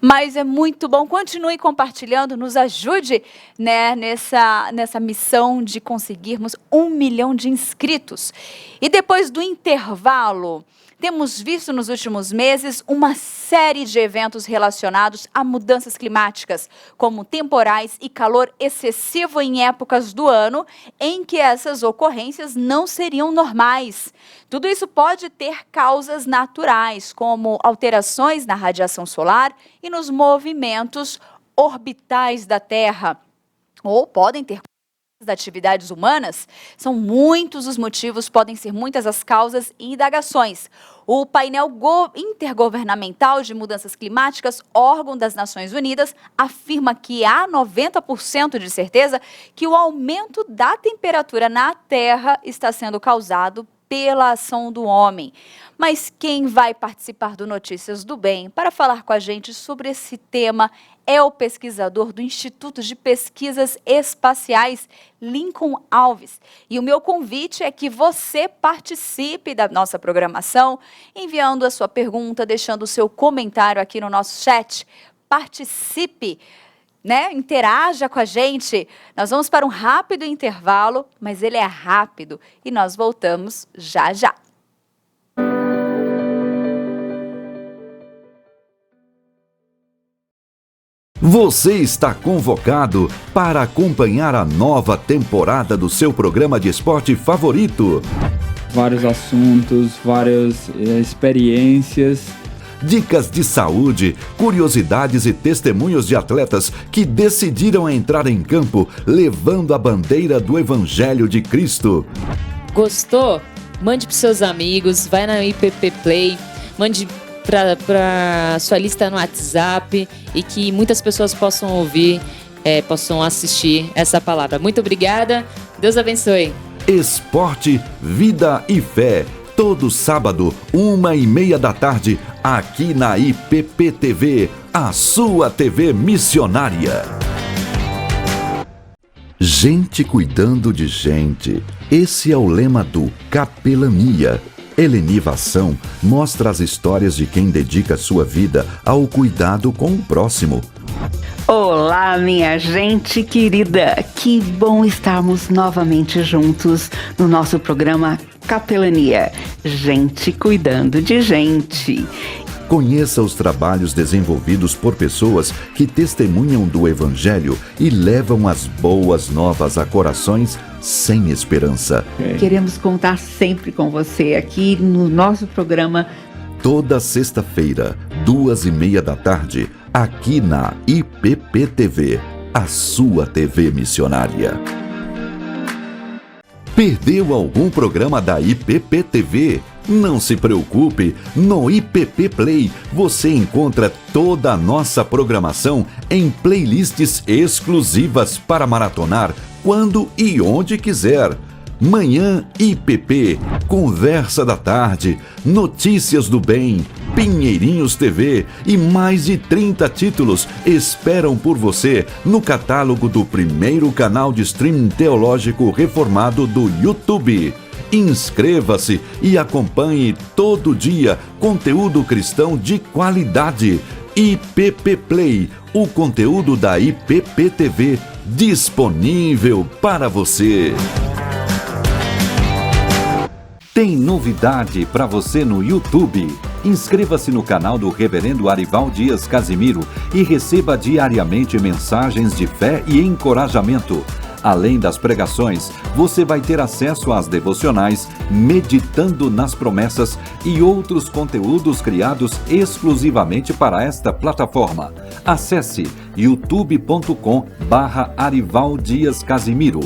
Mas é muito bom. Continue compartilhando, nos ajude, né, nessa missão de conseguirmos 1 milhão de inscritos. E depois do intervalo, temos visto nos últimos meses uma série de eventos relacionados a mudanças climáticas, como temporais e calor excessivo em épocas do ano em que essas ocorrências não seriam normais. Tudo isso pode ter causas naturais, como alterações na radiação solar e nos movimentos orbitais da Terra, ou podem ter das atividades humanas. São muitos os motivos, podem ser muitas as causas e indagações. O painel intergovernamental de mudanças climáticas, órgão das Nações Unidas, afirma que há 90% de certeza que o aumento da temperatura na Terra está sendo causado pela ação do homem. Mas quem vai participar do Notícias do Bem para falar com a gente sobre esse tema é o pesquisador do Instituto de Pesquisas Espaciais, Lincoln Alves. E o meu convite é que você participe da nossa programação, enviando a sua pergunta, deixando o seu comentário aqui no nosso chat. Participe, né? Interaja com a gente. Nós vamos para um rápido intervalo, mas ele é rápido e nós voltamos já já. Você está convocado para acompanhar a nova temporada do seu programa de esporte favorito. Vários assuntos, várias experiências. Dicas de saúde, curiosidades e testemunhos de atletas que decidiram entrar em campo levando a bandeira do Evangelho de Cristo. Gostou? Mande para seus amigos, vai na IPP Play, mande para sua lista no WhatsApp e que muitas pessoas possam ouvir, possam assistir essa palavra. Muito obrigada, Deus abençoe. Esporte, vida e fé. Todo sábado, 1h30 da tarde, aqui na IPP TV, a sua TV missionária. Gente cuidando de gente. Esse é o lema do Capelania. Helenivação mostra as histórias de quem dedica sua vida ao cuidado com o próximo. Olá, minha gente querida! Que bom estarmos novamente juntos no nosso programa Capelania. Gente cuidando de gente. Conheça os trabalhos desenvolvidos por pessoas que testemunham do Evangelho e levam as boas novas a corações sem esperança. Queremos contar sempre com você aqui no nosso programa. Toda sexta-feira, 2h30 da tarde, aqui na IPP TV, a sua TV missionária. Perdeu algum programa da IPP TV? Não se preocupe, no IPP Play você encontra toda a nossa programação em playlists exclusivas para maratonar quando e onde quiser. Manhã IPP, Conversa da Tarde, Notícias do Bem, Pinheirinhos TV e mais de 30 títulos esperam por você no catálogo do primeiro canal de streaming teológico reformado do YouTube. Inscreva-se e acompanhe todo dia conteúdo cristão de qualidade. IPP Play, o conteúdo da IPP TV disponível para você. Tem novidade para você no YouTube. Inscreva-se no canal do Reverendo Arival Dias Casimiro e receba diariamente mensagens de fé e encorajamento. Além das pregações, você vai ter acesso às devocionais, meditando nas promessas e outros conteúdos criados exclusivamente para esta plataforma. Acesse youtube.com/Arival Dias Casimiro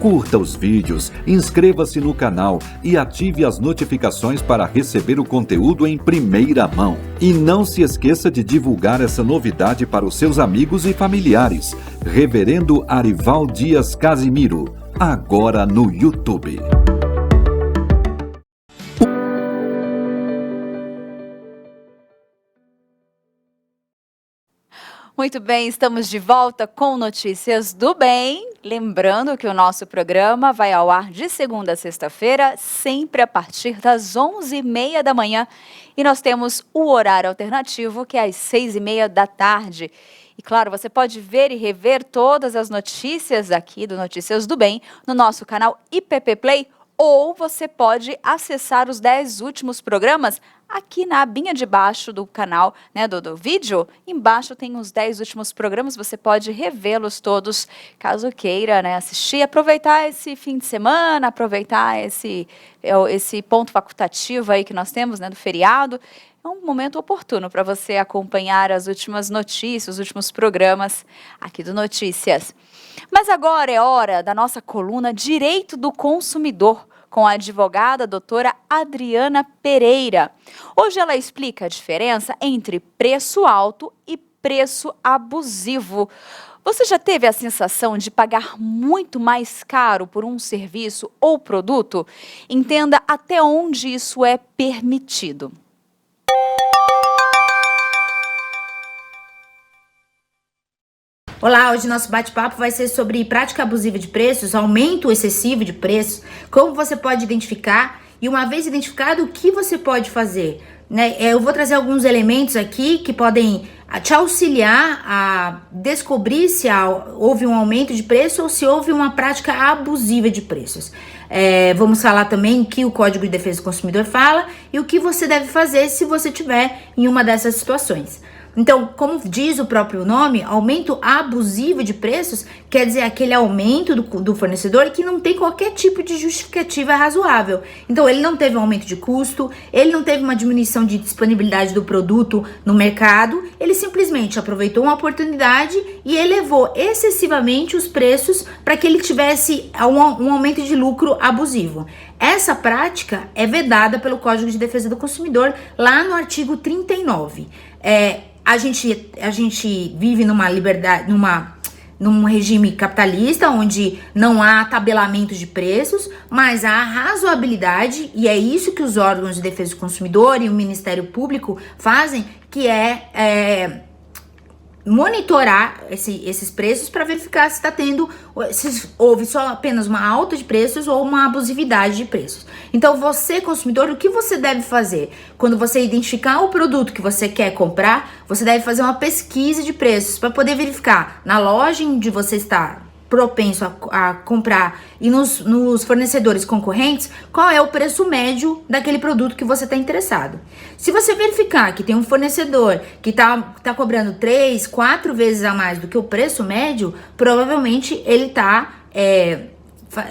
Curta os vídeos, inscreva-se no canal e ative as notificações para receber o conteúdo em primeira mão. E não se esqueça de divulgar essa novidade para os seus amigos e familiares. Reverendo Arival Dias Casimiro, agora no YouTube. Muito bem, estamos de volta com Notícias do Bem. Lembrando que o nosso programa vai ao ar de segunda a sexta-feira, sempre a partir das 11h30 da manhã. E nós temos o horário alternativo, que é às 6h30 da tarde. E claro, você pode ver e rever todas as notícias aqui do Notícias do Bem no nosso canal IPP Play, ou você pode acessar os 10 últimos programas aqui na abinha de baixo do canal, né, do vídeo. Embaixo tem os 10 últimos programas, você pode revê-los todos, caso queira, né, assistir, aproveitar esse fim de semana, aproveitar esse ponto facultativo aí que nós temos, né, do feriado. É um momento oportuno para você acompanhar as últimas notícias, os últimos programas aqui do Notícias. Mas agora é hora da nossa coluna Direito do Consumidor, com a advogada doutora Adriana Pereira. Hoje ela explica a diferença entre preço alto e preço abusivo. Você já teve a sensação de pagar muito mais caro por um serviço ou produto? Entenda até onde isso é permitido. Olá, hoje nosso bate-papo vai ser sobre prática abusiva de preços, aumento excessivo de preços, como você pode identificar e, uma vez identificado, o que você pode fazer, né? Eu vou trazer alguns elementos aqui que podem te auxiliar a descobrir se houve um aumento de preço ou se houve uma prática abusiva de preços. Vamos falar também o que o Código de Defesa do Consumidor fala e o que você deve fazer se você estiver em uma dessas situações. Então, como diz o próprio nome, aumento abusivo de preços quer dizer aquele aumento do fornecedor que não tem qualquer tipo de justificativa razoável. Então, ele não teve um aumento de custo, ele não teve uma diminuição de disponibilidade do produto no mercado, ele simplesmente aproveitou uma oportunidade e elevou excessivamente os preços para que ele tivesse um aumento de lucro abusivo. Essa prática é vedada pelo Código de Defesa do Consumidor lá no artigo 39. A gente vive numa liberdade, num regime capitalista, onde não há tabelamento de preços, mas há razoabilidade, e é isso que os órgãos de defesa do consumidor e o Ministério Público fazem, que é monitorar esses preços para verificar se houve só apenas uma alta de preços ou uma abusividade de preços. Então, você, consumidor, o que você deve fazer? Quando você identificar o produto que você quer comprar, você deve fazer uma pesquisa de preços para poder verificar na loja onde você está propenso a comprar e nos fornecedores concorrentes, qual é o preço médio daquele produto que você está interessado. Se você verificar que tem um fornecedor que tá cobrando 3, 4 vezes a mais do que o preço médio, provavelmente ele está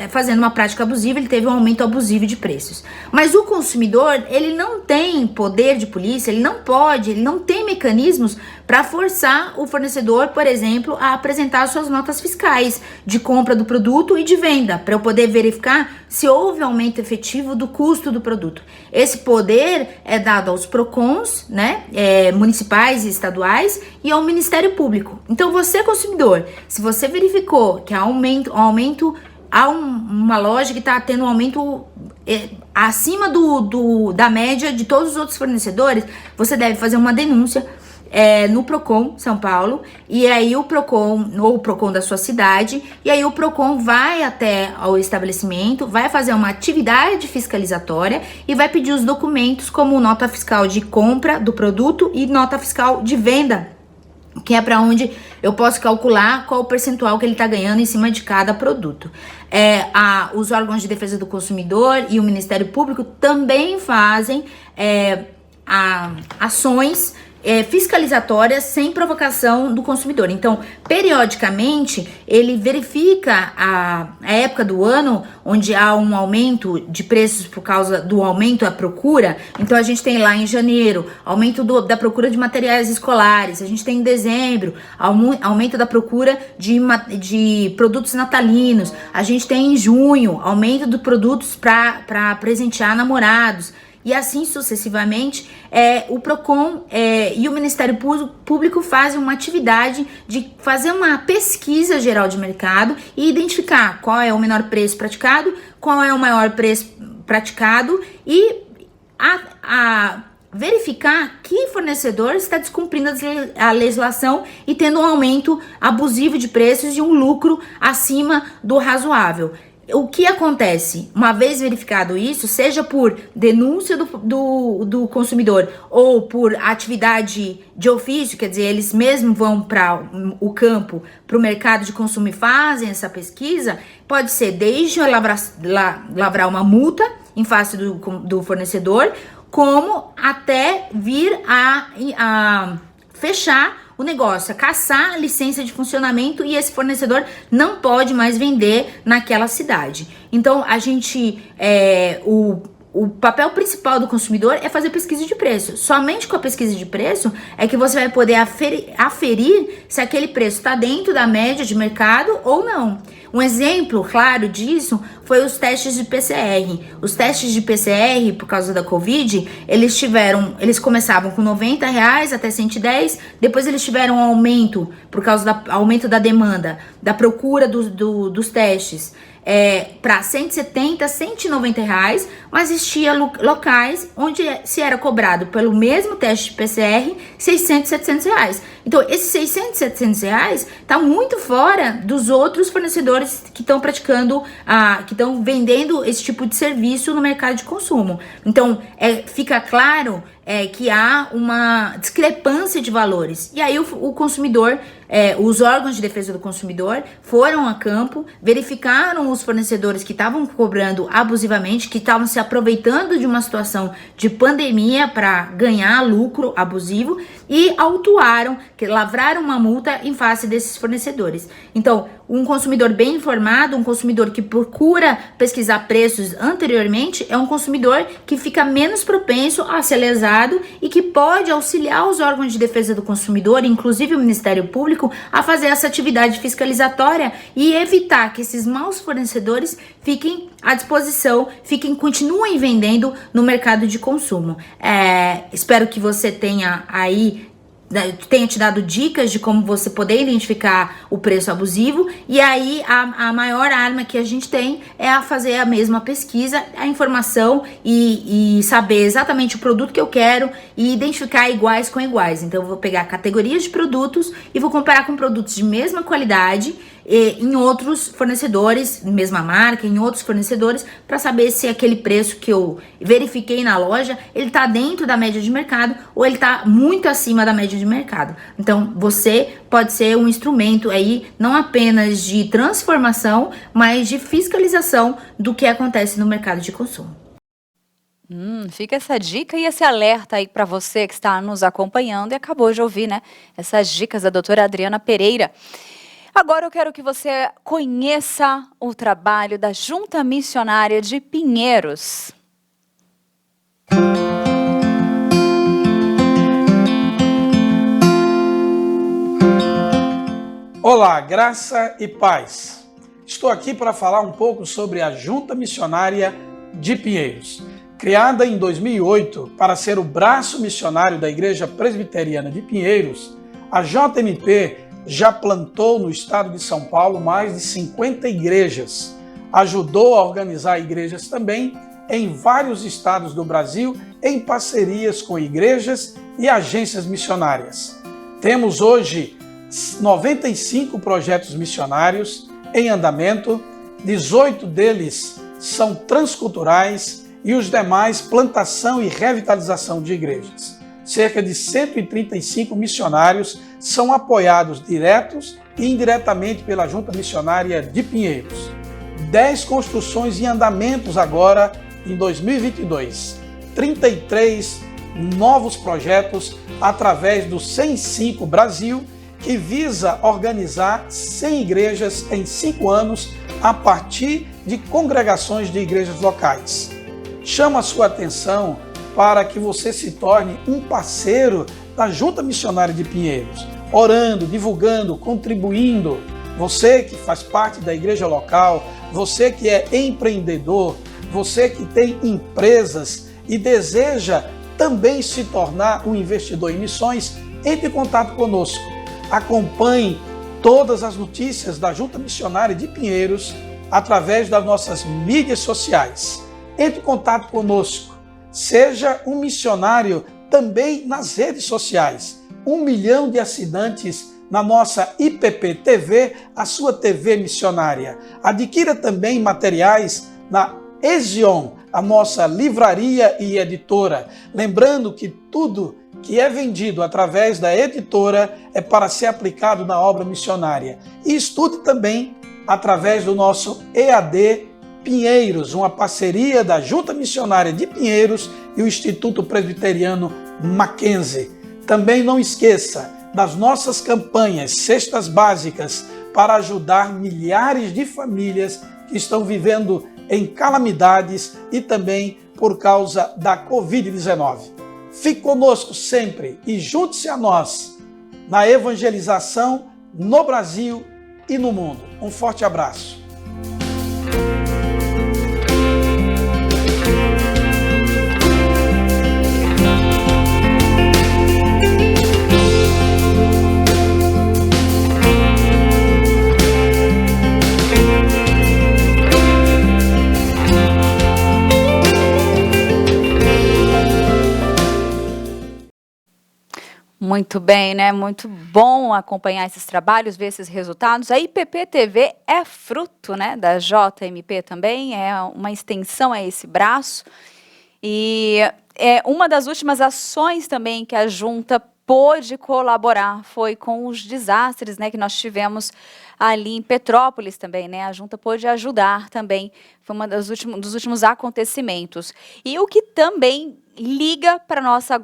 fazendo uma prática abusiva, ele teve um aumento abusivo de preços. Mas o consumidor, ele não tem poder de polícia, ele não tem mecanismos para forçar o fornecedor, por exemplo, a apresentar suas notas fiscais de compra do produto e de venda, para eu poder verificar se houve aumento efetivo do custo do produto. Esse poder é dado aos PROCONs, né, municipais e estaduais, e ao Ministério Público. Então, você, consumidor, se você verificou que há há uma loja que está tendo um aumento acima da média de todos os outros fornecedores, você deve fazer uma denúncia no PROCON São Paulo, e aí o PROCON, ou o PROCON da sua cidade, e aí o PROCON vai até ao estabelecimento, vai fazer uma atividade fiscalizatória e vai pedir os documentos como nota fiscal de compra do produto e nota fiscal de venda, que é para onde eu posso calcular qual o percentual que ele está ganhando em cima de cada produto. Os órgãos de defesa do consumidor e o Ministério Público também fazem ações fiscalizatórias sem provocação do consumidor. Então, periodicamente, ele verifica a época do ano onde há um aumento de preços por causa do aumento da procura. Então, a gente tem lá em janeiro, aumento da procura de materiais escolares. A gente tem em dezembro, aumento da procura de produtos natalinos. A gente tem em junho, aumento de produtos para presentear namorados. E assim sucessivamente, o PROCON e o Ministério Público fazem uma atividade de fazer uma pesquisa geral de mercado e identificar qual é o menor preço praticado, qual é o maior preço praticado e verificar que fornecedor está descumprindo a legislação e tendo um aumento abusivo de preços e um lucro acima do razoável. O que acontece? Uma vez verificado isso, seja por denúncia do consumidor ou por atividade de ofício, quer dizer, eles mesmos vão para o campo, para o mercado de consumo e fazem essa pesquisa, pode ser desde lavrar uma multa em face do fornecedor, como até vir a fechar o negócio, a caçar a licença de funcionamento e esse fornecedor não pode mais vender naquela cidade. Então, o papel principal do consumidor é fazer pesquisa de preço. Somente com a pesquisa de preço é que você vai poder aferir se aquele preço está dentro da média de mercado ou não. Um exemplo claro disso foi os testes de PCR. Os testes de PCR, por causa da Covid, eles começavam com R$90 até 110, depois eles tiveram um aumento, por causa do aumento da demanda, da procura dos testes, para 170, R$190, mas existia locais onde se era cobrado pelo mesmo teste de PCR R$600, R$700. Então, esses R$600, R$700 tá muito fora dos outros fornecedores que estão praticando, que estão vendendo esse tipo de serviço no mercado de consumo. Então, fica claro que há uma discrepância de valores. E aí o consumidor, os órgãos de defesa do consumidor foram a campo, verificaram os fornecedores que estavam cobrando abusivamente, que estavam se aproveitando de uma situação de pandemia para ganhar lucro abusivo e autuaram, que lavraram uma multa em face desses fornecedores. Então, um consumidor bem informado, um consumidor que procura pesquisar preços anteriormente, é um consumidor que fica menos propenso a ser lesado e que pode auxiliar os órgãos de defesa do consumidor, inclusive o Ministério Público, a fazer essa atividade fiscalizatória e evitar que esses maus fornecedores fiquem à disposição, continuem vendendo no mercado de consumo. Espero que você tenha te dado dicas de como você poder identificar o preço abusivo, e aí a maior arma que a gente tem é a fazer a mesma pesquisa, a informação e saber exatamente o produto que eu quero e identificar iguais com iguais. Então eu vou pegar categorias de produtos e vou comparar com produtos de mesma qualidade em outros fornecedores, mesma marca, em outros fornecedores, para saber se aquele preço que eu verifiquei na loja, ele está dentro da média de mercado ou ele está muito acima da média de mercado. Então, você pode ser um instrumento aí, não apenas de transformação, mas de fiscalização do que acontece no mercado de consumo. Fica essa dica e esse alerta aí para você que está nos acompanhando e acabou de ouvir, né? Essas dicas da doutora Adriana Pereira. Agora eu quero que você conheça o trabalho da Junta Missionária de Pinheiros. Olá, graça e paz. Estou aqui para falar um pouco sobre a Junta Missionária de Pinheiros. Criada em 2008 para ser o braço missionário da Igreja Presbiteriana de Pinheiros, a JMP já plantou no estado de São Paulo mais de 50 igrejas. Ajudou a organizar igrejas também em vários estados do Brasil, em parcerias com igrejas e agências missionárias. Temos hoje 95 projetos missionários em andamento, 18 deles são transculturais e os demais plantação e revitalização de igrejas. Cerca de 135 missionários são apoiados diretos e indiretamente pela Junta Missionária de Pinheiros. 10 construções em andamentos agora em 2022. 33 novos projetos através do 105 Brasil, que visa organizar 100 igrejas em 5 anos a partir de congregações de igrejas locais. Chamo a sua atenção para que você se torne um parceiro da Junta Missionária de Pinheiros, orando, divulgando, contribuindo. Você que faz parte da igreja local, você que é empreendedor, você que tem empresas e deseja também se tornar um investidor em missões, entre em contato conosco. Acompanhe todas as notícias da Junta Missionária de Pinheiros através das nossas mídias sociais. Entre em contato conosco. Seja um missionário também nas redes sociais. 1 milhão de assinantes na nossa IPP TV, a sua TV missionária. Adquira também materiais na Ezion, a nossa livraria e editora. Lembrando que tudo que é vendido através da editora é para ser aplicado na obra missionária. E estude também através do nosso EAD Pinheiros, uma parceria da Junta Missionária de Pinheiros e o Instituto Presbiteriano Mackenzie. Também não esqueça das nossas campanhas Cestas Básicas para ajudar milhares de famílias que estão vivendo em calamidades e também por causa da Covid-19. Fique conosco sempre e junte-se a nós na evangelização no Brasil e no mundo. Um forte abraço. Muito bem, né? Muito bom acompanhar esses trabalhos, ver esses resultados. A IPP TV é fruto, né, da JMP também, é uma extensão a esse braço. E é uma das últimas ações também que a Junta pôde colaborar foi com os desastres, né, que nós tivemos ali em Petrópolis também, né? A Junta pôde ajudar também, foi uma dos últimos acontecimentos. E o que também liga para a nossa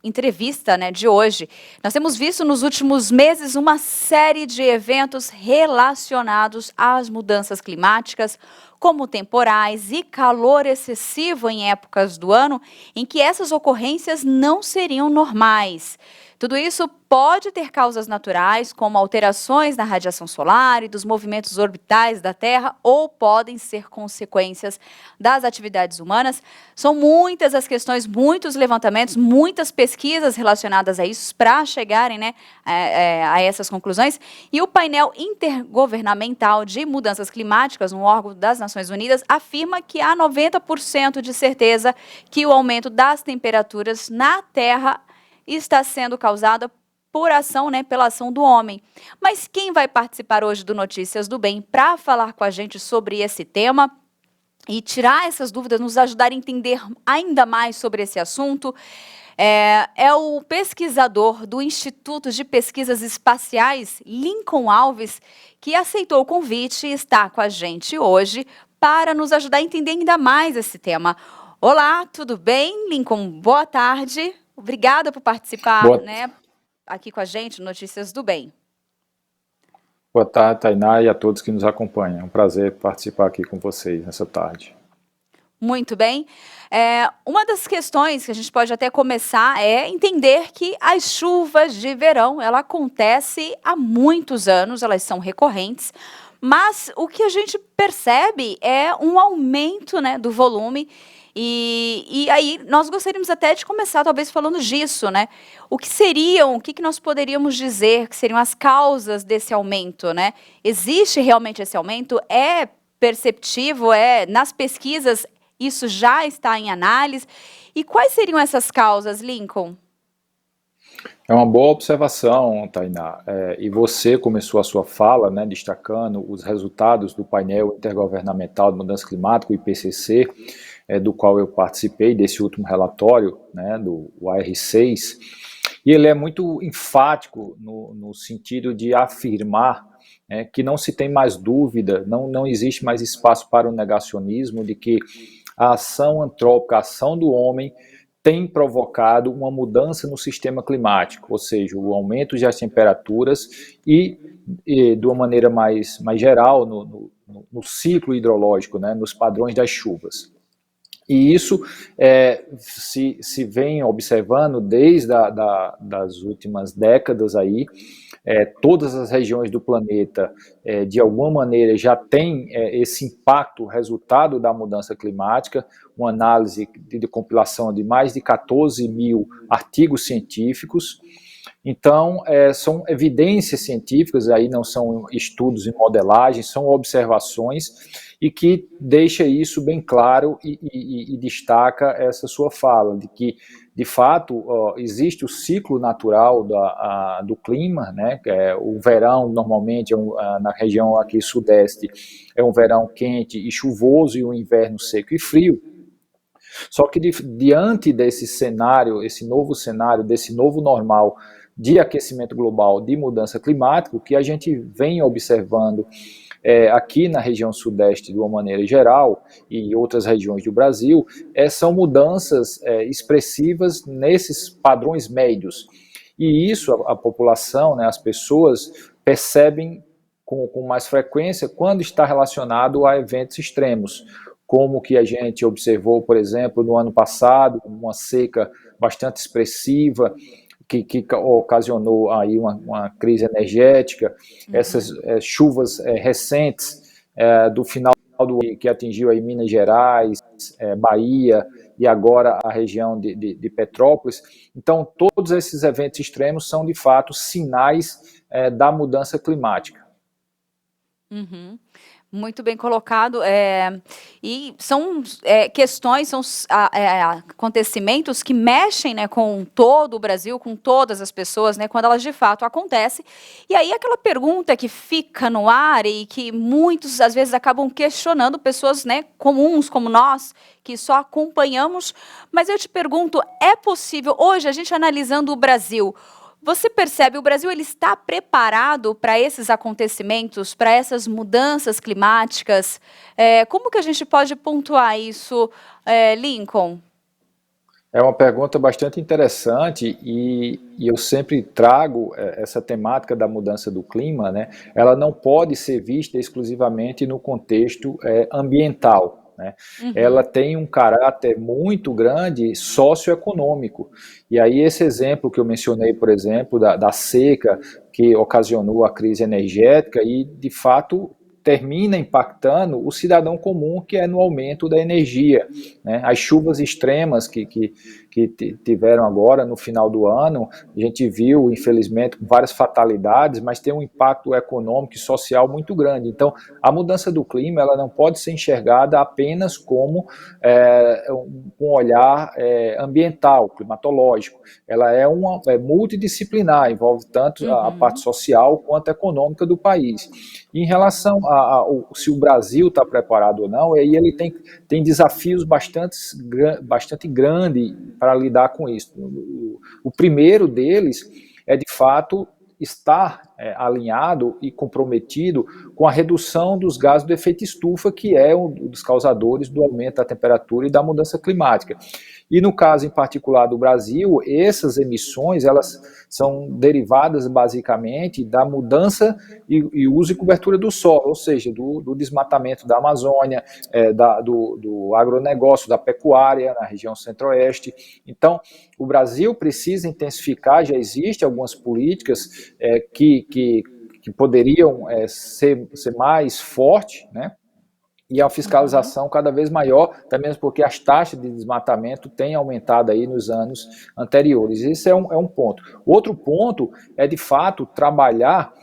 entrevista, né, de hoje. Nós temos visto nos últimos meses uma série de eventos relacionados às mudanças climáticas, como temporais e calor excessivo em épocas do ano em que essas ocorrências não seriam normais. Tudo isso pode ter causas naturais, como alterações na radiação solar e dos movimentos orbitais da Terra, ou podem ser consequências das atividades humanas. São muitas as questões, muitos levantamentos, muitas pesquisas relacionadas a isso para chegarem, né, a essas conclusões. E o painel intergovernamental de mudanças climáticas, um órgão das Nações Unidas, afirma que há 90% de certeza que o aumento das temperaturas na Terra está sendo causada por ação, né, pela ação do homem. Mas quem vai participar hoje do Notícias do Bem para falar com a gente sobre esse tema e tirar essas dúvidas, nos ajudar a entender ainda mais sobre esse assunto, é o pesquisador do Instituto de Pesquisas Espaciais, Lincoln Alves, que aceitou o convite e está com a gente hoje para nos ajudar a entender ainda mais esse tema. Olá, tudo bem, Lincoln? Boa tarde. Obrigada por participar, né, aqui com a gente, Notícias do Bem. Boa tarde, Tainá, e a todos que nos acompanham. É um prazer participar aqui com vocês nessa tarde. Muito bem. Uma das questões que a gente pode até começar é entender que as chuvas de verão, ela acontece há muitos anos, elas são recorrentes, mas o que a gente percebe é um aumento, né, do volume. E aí nós gostaríamos até de começar talvez falando disso, né? O que nós poderíamos dizer que seriam as causas desse aumento, né? Existe realmente esse aumento? É perceptível? Nas pesquisas isso já está em análise? E quais seriam essas causas, Lincoln? É uma boa observação, Tainá. E você começou a sua fala, né, destacando os resultados do painel intergovernamental de mudança climática, o IPCC, do qual eu participei desse último relatório, né, do AR6, e ele é muito enfático no sentido de afirmar, né, que não se tem mais dúvida, não existe mais espaço para o negacionismo de que a ação antrópica, a ação do homem, tem provocado uma mudança no sistema climático, ou seja, o aumento das temperaturas e de uma maneira mais geral, no ciclo hidrológico, né, nos padrões das chuvas. E isso se vem observando desde das últimas décadas aí. Todas as regiões do planeta, de alguma maneira, já têm esse impacto, resultado da mudança climática, uma análise de compilação de mais de 14 mil artigos científicos. Então, são evidências científicas, aí não são estudos e modelagem, são observações, e que deixa isso bem claro e destaca essa sua fala, de que, de fato, existe o ciclo natural do clima, né? O verão, normalmente, na região aqui sudeste, é um verão quente e chuvoso, e um inverno seco e frio. Só que diante desse cenário, esse novo cenário, desse novo normal de aquecimento global, de mudança climática, o que a gente vem observando aqui na região sudeste de uma maneira geral e outras regiões do Brasil, são mudanças expressivas nesses padrões médios. E isso a população, né, as pessoas percebem com mais frequência quando está relacionado a eventos extremos, como que a gente observou, por exemplo, no ano passado, uma seca bastante expressiva, que ocasionou aí uma crise energética, essas chuvas recentes do final do ano, que atingiu aí Minas Gerais, Bahia e agora a região de Petrópolis. Então, todos esses eventos extremos são, de fato, sinais da mudança climática. Uhum. Muito bem colocado, e são questões, são acontecimentos que mexem, né, com todo o Brasil, com todas as pessoas, né, quando elas de fato acontecem. E aí aquela pergunta que fica no ar e que muitos às vezes acabam questionando, pessoas, né, comuns como nós, que só acompanhamos, mas eu te pergunto, é possível, hoje a gente analisando o Brasil, você percebe, o Brasil ele está preparado para esses acontecimentos, para essas mudanças climáticas? Como que a gente pode pontuar isso, Lincoln? É uma pergunta bastante interessante e eu sempre trago essa temática da mudança do clima, né? Ela não pode ser vista exclusivamente no contexto ambiental. Né? Uhum. Ela tem um caráter muito grande socioeconômico. E aí esse exemplo que eu mencionei, por exemplo, da seca que ocasionou a crise energética e, de fato, termina impactando o cidadão comum, que é no aumento da energia. Né? As chuvas extremas que tiveram agora no final do ano, a gente viu, infelizmente, várias fatalidades, mas tem um impacto econômico e social muito grande. Então, a mudança do clima ela não pode ser enxergada apenas como um olhar ambiental, climatológico. Ela é multidisciplinar, envolve tanto a parte social quanto a econômica do país. Em relação se o Brasil está preparado ou não, aí ele tem desafios bastante grandes para lidar com isso. O primeiro deles é, de fato, estar alinhado e comprometido com a redução dos gases do efeito estufa, que é um dos causadores do aumento da temperatura e da mudança climática. E no caso em particular do Brasil, essas emissões elas são derivadas basicamente da mudança e uso e cobertura do solo, ou seja, do desmatamento da Amazônia, do agronegócio, da pecuária na região centro-oeste. Então, o Brasil precisa intensificar, já existem algumas políticas que poderiam ser mais fortes, né? E a fiscalização cada vez maior, até mesmo porque as taxas de desmatamento têm aumentado aí nos anos anteriores. Esse é um ponto. Outro ponto é, de fato, trabalhar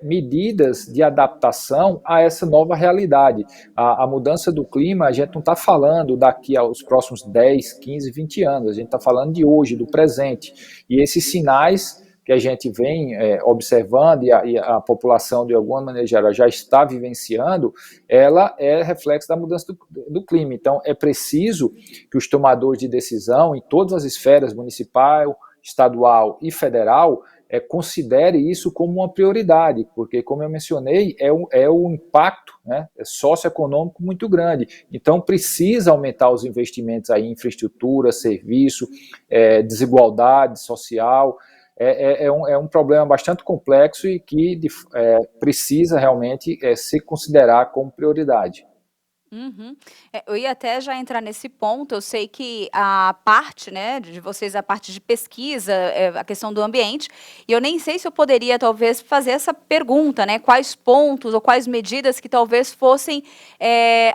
medidas de adaptação a essa nova realidade. A mudança do clima, a gente não está falando daqui aos próximos 10, 15, 20 anos, a gente está falando de hoje, do presente. E esses sinais que a gente vem observando e a população, de alguma maneira geral, já está vivenciando, ela é reflexo da mudança do clima. Então, é preciso que os tomadores de decisão, em todas as esferas, municipal, estadual e federal, considere isso como uma prioridade, porque, como eu mencionei, é o impacto, né, socioeconômico muito grande. Então, precisa aumentar os investimentos aí em infraestrutura, serviço, desigualdade social. É um problema bastante complexo e que precisa realmente se considerar como prioridade. Uhum. Eu ia até já entrar nesse ponto. Eu sei que a parte, né, de vocês, a parte de pesquisa, a questão do ambiente, e eu nem sei se eu poderia talvez fazer essa pergunta, né, quais pontos ou quais medidas que talvez fossem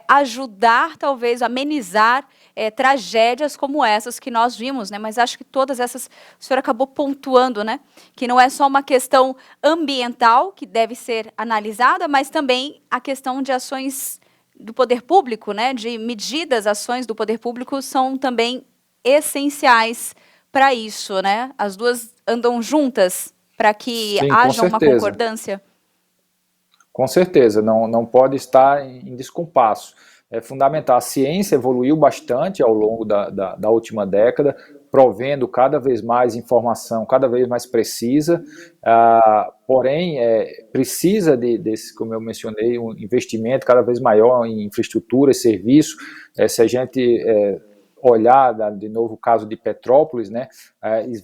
ajudar, talvez, amenizar tragédias como essas que nós vimos, né, mas acho que todas essas, o senhor acabou pontuando, né, que não é só uma questão ambiental que deve ser analisada, mas também a questão de ações do poder público, né, de medidas, ações do poder público são também essenciais para isso, né? As duas andam juntas para que Sim, haja uma concordância. Com certeza, não pode estar em descompasso. É fundamental. A ciência evoluiu bastante ao longo da última década, provendo cada vez mais informação, cada vez mais precisa, porém, precisa desse, como eu mencionei, um investimento cada vez maior em infraestrutura e serviço. Se a gente olhar, de novo, o caso de Petrópolis, né,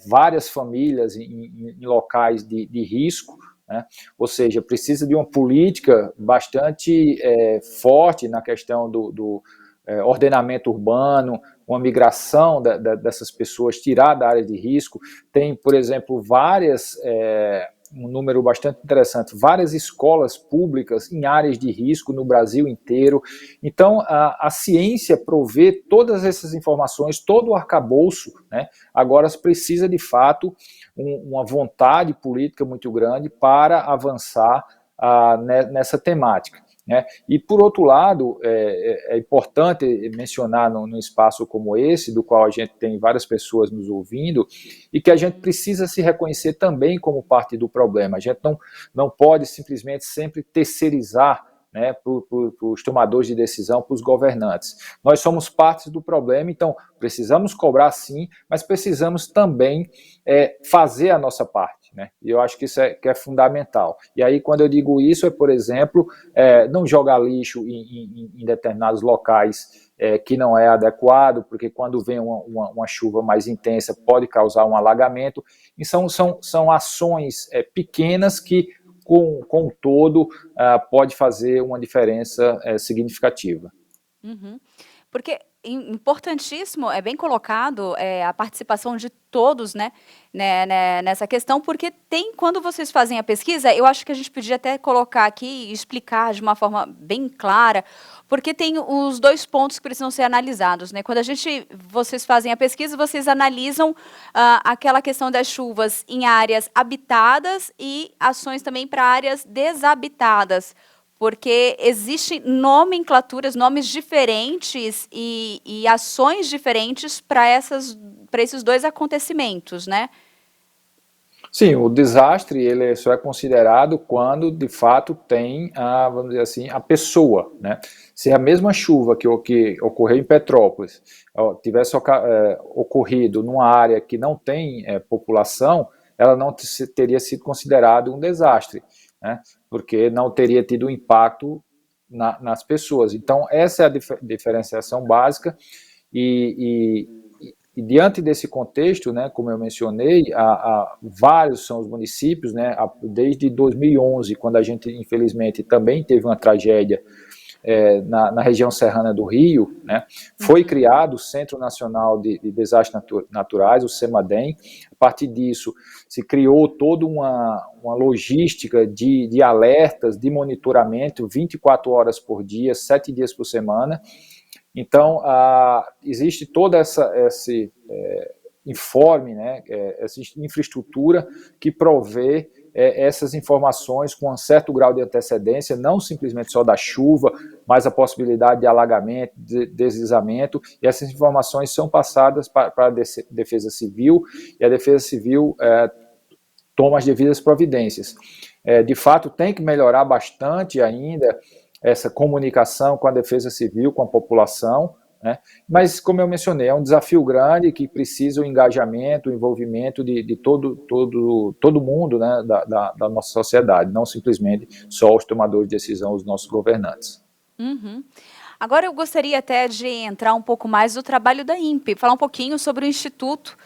várias famílias em locais de risco, né? Ou seja, precisa de uma política bastante forte na questão do ordenamento urbano, uma migração dessas pessoas, tirar da área de risco. Tem, por exemplo, um número bastante interessante, várias escolas públicas em áreas de risco no Brasil inteiro. Então, a ciência provê todas essas informações, todo o arcabouço, né? Agora precisa, de fato, uma vontade política muito grande para avançar nessa temática, né? E, por outro lado, é importante mencionar num espaço como esse, do qual a gente tem várias pessoas nos ouvindo, e que a gente precisa se reconhecer também como parte do problema. A gente não pode simplesmente sempre terceirizar, né, para os tomadores de decisão, para os governantes. Nós somos parte do problema, então precisamos cobrar sim, mas precisamos também fazer a nossa parte, né? E eu acho que isso que é fundamental. E aí, quando eu digo isso, por exemplo, não jogar lixo em determinados locais que não é adequado, porque quando vem uma chuva mais intensa pode causar um alagamento. E são ações pequenas que, com o todo, pode fazer uma diferença significativa. Uhum. Porque importantíssimo, é bem colocado a participação de todos, né, nessa questão, porque quando vocês fazem a pesquisa, eu acho que a gente podia até colocar aqui e explicar de uma forma bem clara, porque tem os dois pontos que precisam ser analisados, né? Quando vocês fazem a pesquisa, vocês analisam aquela questão das chuvas em áreas habitadas e ações também para áreas desabitadas, porque existem nomenclaturas, nomes diferentes e ações diferentes para esses dois acontecimentos, né? Sim, o desastre ele só é considerado quando, de fato, tem, vamos dizer assim, a pessoa, né? Se a mesma chuva que ocorreu em Petrópolis tivesse ocorrido numa área que não tem população, ela não teria sido considerada um desastre, né? Porque não teria tido impacto nas pessoas. Então, essa é a diferenciação básica e diante desse contexto, né, como eu mencionei, vários são os municípios, né, desde 2011, quando a gente, infelizmente, também teve uma tragédia na região serrana do Rio, né, foi criado o Centro Nacional de Desastres Naturais, o CEMADEM. A partir disso, se criou toda uma logística de alertas, de monitoramento, 24 horas por dia, 7 dias por semana. Então, existe toda esse informe, né, essa infraestrutura que provê essas informações com um certo grau de antecedência, não simplesmente só da chuva, mas a possibilidade de alagamento, de deslizamento, e essas informações são passadas para a Defesa Civil, e a Defesa Civil toma as devidas providências. De fato, tem que melhorar bastante ainda essa comunicação com a Defesa Civil, com a população, né? Mas, como eu mencionei, é um desafio grande que precisa o engajamento, o envolvimento de todo mundo, né, da nossa sociedade, não simplesmente só os tomadores de decisão, os nossos governantes. Uhum. Agora eu gostaria até de entrar um pouco mais no trabalho da INPE, falar um pouquinho sobre o Instituto,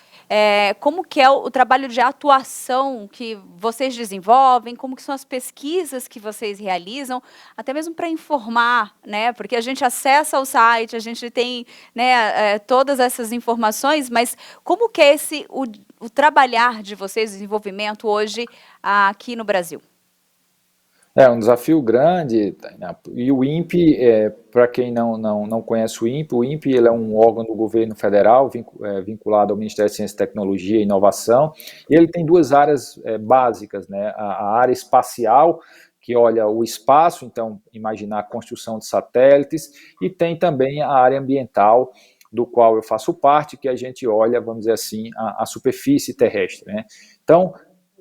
como que é o trabalho de atuação que vocês desenvolvem, como que são as pesquisas que vocês realizam, até mesmo para informar, né? Porque a gente acessa o site, a gente tem, né, todas essas informações, mas como que é o trabalhar de vocês, o desenvolvimento hoje aqui no Brasil? É um desafio grande, Tainá. E o INPE, para quem não conhece o INPE ele é um órgão do governo federal vinculado ao Ministério da Ciência, Tecnologia e Inovação, e ele tem duas áreas básicas, né? A área espacial, que olha o espaço, então imaginar a construção de satélites, e tem também a área ambiental, do qual eu faço parte, que a gente olha, vamos dizer assim, a superfície terrestre, né? Então,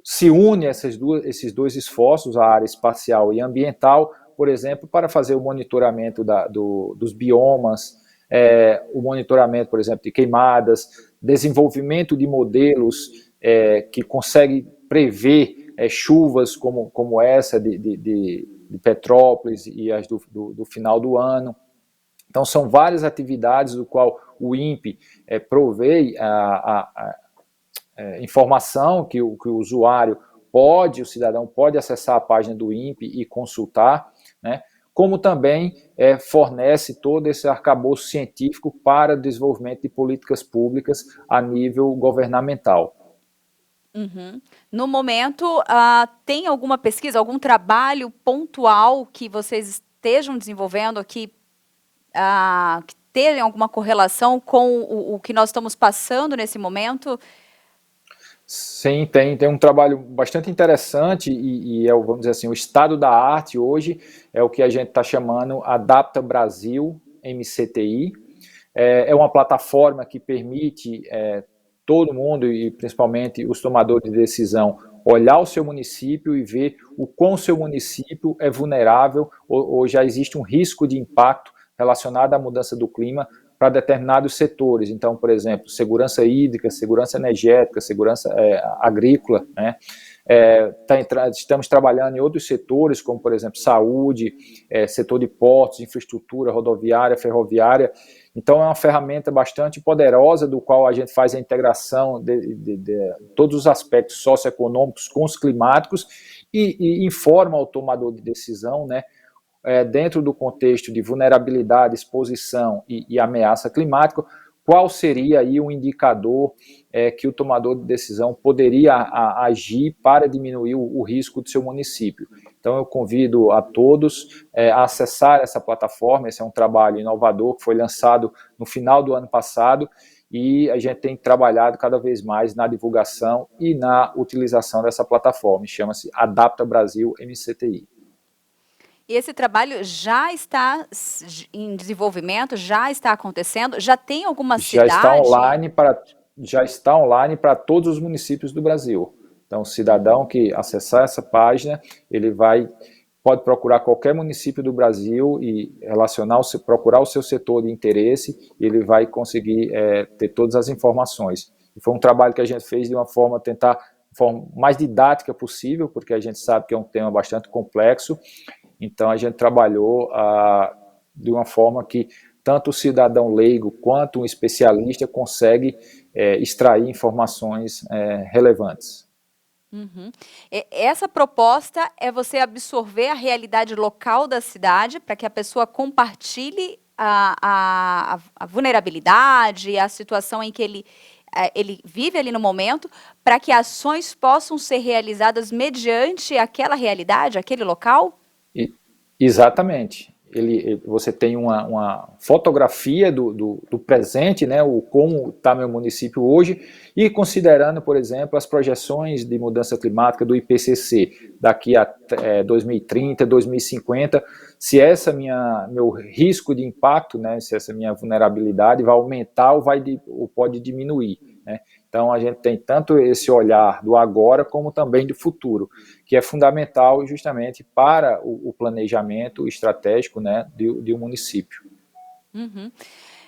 se une esses dois esforços, a área espacial e ambiental, por exemplo, para fazer o monitoramento dos biomas, o monitoramento, por exemplo, de queimadas, desenvolvimento de modelos que conseguem prever chuvas como essa de Petrópolis e as do final do ano. Então, são várias atividades do qual o INPE provê informação que o usuário o cidadão pode acessar a página do INPE e consultar, né? Como também fornece todo esse arcabouço científico para o desenvolvimento de políticas públicas a nível governamental. Uhum. No momento, tem alguma pesquisa, algum trabalho pontual que vocês estejam desenvolvendo aqui, que tenha alguma correlação com o que nós estamos passando nesse momento? Sim, tem um trabalho bastante interessante e vamos dizer assim, o estado da arte hoje é o que a gente está chamando Adapta Brasil, MCTI. É uma plataforma que permite todo mundo, e principalmente os tomadores de decisão, olhar o seu município e ver o quão o seu município é vulnerável ou já existe um risco de impacto relacionado à mudança do clima para determinados setores. Então, por exemplo, segurança hídrica, segurança energética, segurança agrícola, né? Estamos trabalhando em outros setores, como, por exemplo, saúde, setor de portos, infraestrutura rodoviária, ferroviária. Então, é uma ferramenta bastante poderosa, do qual a gente faz a integração de todos os aspectos socioeconômicos com os climáticos e informa ao tomador de decisão, né, dentro do contexto de vulnerabilidade, exposição e ameaça climática, qual seria aí um indicador que o tomador de decisão poderia agir para diminuir o risco do seu município. Então, eu convido a todos a acessar essa plataforma. Esse é um trabalho inovador que foi lançado no final do ano passado e a gente tem trabalhado cada vez mais na divulgação e na utilização dessa plataforma. Chama-se Adapta Brasil MCTI. E esse trabalho já está em desenvolvimento, já está acontecendo, já tem alguma cidade? Já está online para todos os municípios do Brasil. Então, o cidadão que acessar essa página, ele pode procurar qualquer município do Brasil e procurar o seu setor de interesse, e ele vai conseguir ter todas as informações. E foi um trabalho que a gente fez de uma forma mais didática possível, porque a gente sabe que é um tema bastante complexo. Então, a gente trabalhou de uma forma que tanto o cidadão leigo quanto um especialista consegue extrair informações relevantes. Uhum. Essa proposta é você absorver a realidade local da cidade para que a pessoa compartilhe a vulnerabilidade, a situação em que ele vive ali no momento, para que ações possam ser realizadas mediante aquela realidade, aquele local? Exatamente. Você tem uma fotografia do presente, né, como está meu município hoje, e considerando, por exemplo, as projeções de mudança climática do IPCC, daqui a 2030, 2050, se meu risco de impacto, né, se essa minha vulnerabilidade vai aumentar ou pode diminuir, né? Então, a gente tem tanto esse olhar do agora, como também do futuro, que é fundamental justamente para o planejamento estratégico, né, de um município. Uhum.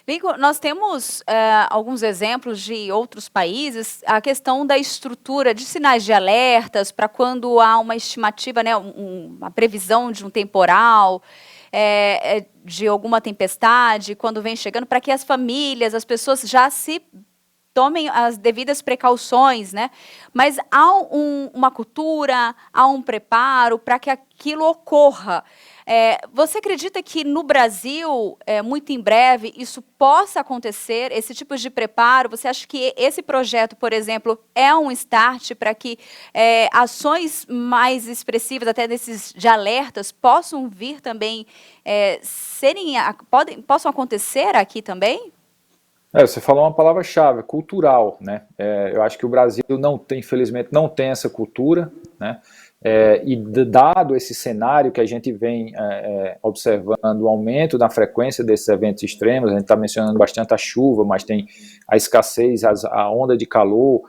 Lincoln, nós temos alguns exemplos de outros países, a questão da estrutura de sinais de alertas para quando há uma estimativa, né, uma previsão de um temporal, de alguma tempestade, quando vem chegando, para que as famílias, as pessoas já se tomem as devidas precauções, né? Mas há uma cultura, há um preparo para que aquilo ocorra. Você acredita que no Brasil, muito em breve, isso possa acontecer, esse tipo de preparo? Você acha que esse projeto, por exemplo, é um start para que ações mais expressivas, até desses de alertas, possam vir também, possam acontecer aqui também? Você falou uma palavra-chave, cultural, né? Eu acho que o Brasil infelizmente não tem essa cultura, né? E dado esse cenário que a gente vem observando, o aumento da frequência desses eventos extremos, a gente está mencionando bastante a chuva, mas tem a escassez, a onda de calor.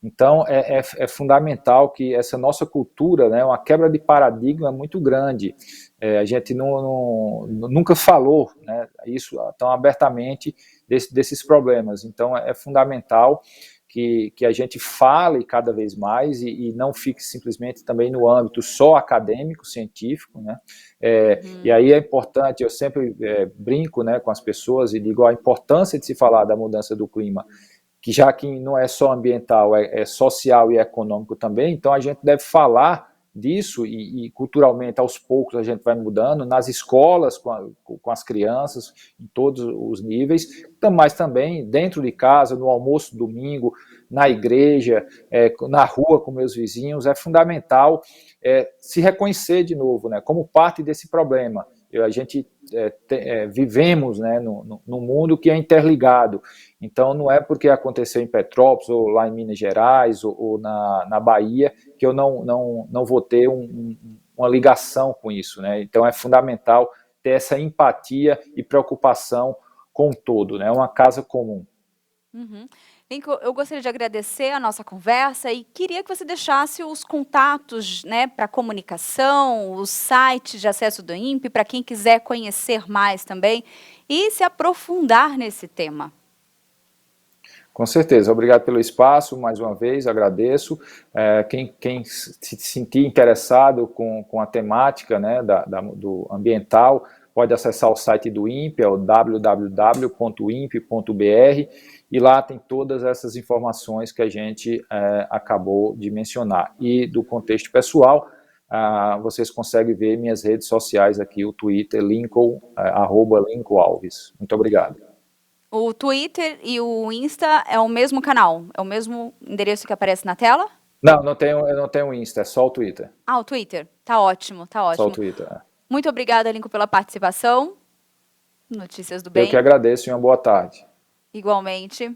Então é fundamental que essa nossa cultura, né, uma quebra de paradigma muito grande. A gente nunca falou, né, isso tão abertamente desses problemas. Então é fundamental que a gente fale cada vez mais e não fique simplesmente também no âmbito só acadêmico, científico, né? E aí é importante, eu sempre brinco, né, com as pessoas e digo a importância de se falar da mudança do clima, que já que não é só ambiental, é social e econômico também, então a gente deve falar disso e culturalmente aos poucos a gente vai mudando, nas escolas, com as crianças, em todos os níveis, mas também dentro de casa, no almoço domingo, na igreja, na rua com meus vizinhos, é fundamental se reconhecer de novo, né, como parte desse problema. A gente vivemos, né, num mundo que é interligado, então não é porque aconteceu em Petrópolis ou lá em Minas Gerais ou na Bahia que eu não vou ter uma ligação com isso, né? Então é fundamental ter essa empatia e preocupação com o todo, né? É uma casa comum. Lincoln, eu gostaria de agradecer a nossa conversa e queria que você deixasse os contatos, né, para comunicação, os sites de acesso do INPE, para quem quiser conhecer mais também e se aprofundar nesse tema. Com certeza, obrigado pelo espaço, mais uma vez, agradeço. Quem se sentir interessado com a temática, né, do ambiental, pode acessar o site do INPE, é o www.inpe.br, e lá tem todas essas informações que a gente acabou de mencionar. E do contexto pessoal, vocês conseguem ver minhas redes sociais aqui, o Twitter, @Lincoln Alves. Muito obrigado. O Twitter e o Insta é o mesmo canal? É o mesmo endereço que aparece na tela? Não, eu não tenho Insta, é só o Twitter. O Twitter. Tá ótimo, tá ótimo. Só o Twitter, Muito obrigada, Lincoln, pela participação. Notícias do Bem. Eu que agradeço e uma boa tarde. Igualmente.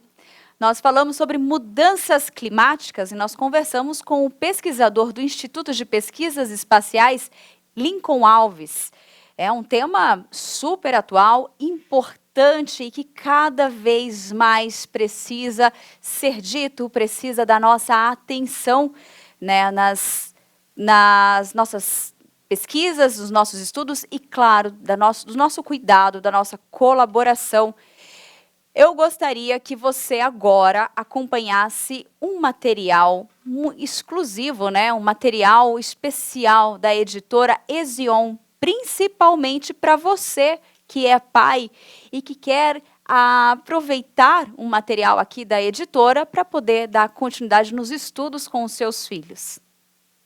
Nós falamos sobre mudanças climáticas e nós conversamos com o pesquisador do Instituto de Pesquisas Espaciais, Lincoln Alves. É um tema super atual, importante e que cada vez mais precisa ser dito, precisa da nossa atenção, né, nas nossas pesquisas, dos nossos estudos e, claro, do nosso cuidado, da nossa colaboração. Eu gostaria que você agora acompanhasse um material exclusivo, né? Um material especial da editora Ezion, principalmente para você que é pai e que quer aproveitar um material aqui da editora para poder dar continuidade nos estudos com os seus filhos.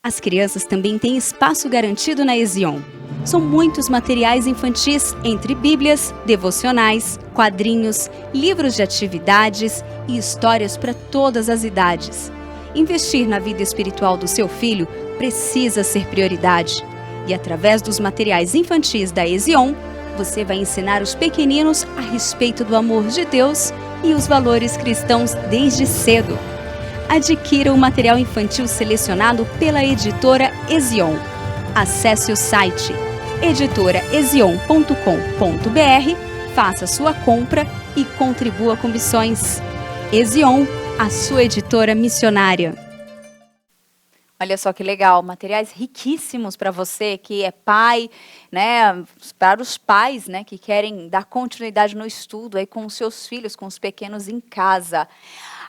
As crianças também têm espaço garantido na Ezion. São muitos materiais infantis, entre bíblias, devocionais, quadrinhos, livros de atividades e histórias para todas as idades. Investir na vida espiritual do seu filho precisa ser prioridade. E através dos materiais infantis da Ezion, você vai ensinar os pequeninos a respeito do amor de Deus e os valores cristãos desde cedo. Adquira o material infantil selecionado pela editora Ezion. Acesse o site editoraezion.com.br, faça sua compra e contribua com missões. Ezion, a sua editora missionária. Olha só que legal, materiais riquíssimos para você que é pai, né, para os pais, né, que querem dar continuidade no estudo aí com os seus filhos, com os pequenos em casa.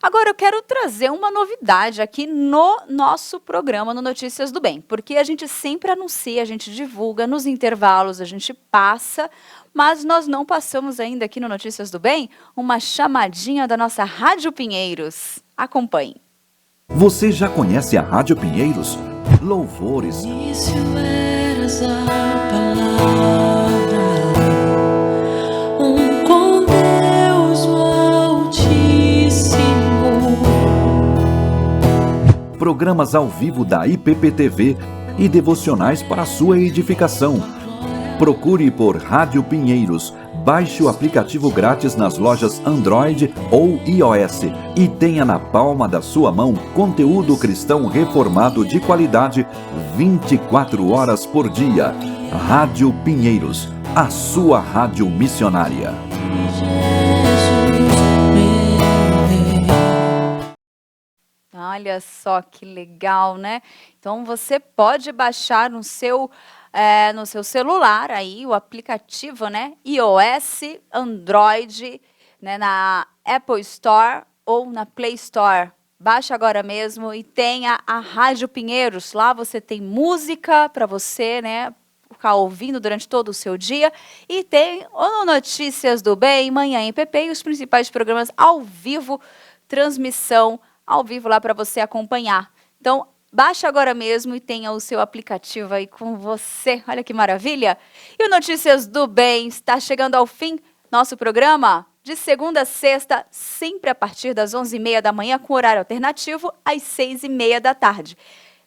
Agora eu quero trazer uma novidade aqui no nosso programa, no Notícias do Bem, porque a gente sempre anuncia, a gente divulga, nos intervalos a gente passa, mas nós não passamos ainda aqui no Notícias do Bem uma chamadinha da nossa Rádio Pinheiros. Acompanhe. Você já conhece a Rádio Pinheiros? Louvores, com Deus o Altíssimo. programas ao vivo da IPP-TV e devocionais para sua edificação. Procure por Rádio Pinheiros. Baixe o aplicativo grátis nas lojas Android ou iOS e tenha na palma da sua mão conteúdo cristão reformado de qualidade 24 horas por dia. Rádio Pinheiros, a sua rádio missionária. Olha só que legal, né? Então você pode baixar no seu celular aí o aplicativo, né, iOS, Android, né, na Apple Store ou na Play Store. Baixa agora mesmo e tenha a Rádio Pinheiros. Lá você tem música para você, né, ficar ouvindo durante todo o seu dia. E tem o Notícias do Bem, Manhã em PP e os principais programas ao vivo, transmissão ao vivo lá para você acompanhar. Então, baixe agora mesmo e tenha o seu aplicativo aí com você. Olha que maravilha! E o Notícias do Bem está chegando ao fim. Nosso programa de segunda a sexta, sempre a partir das 11h30 da manhã, com horário alternativo, às 6h30 da tarde.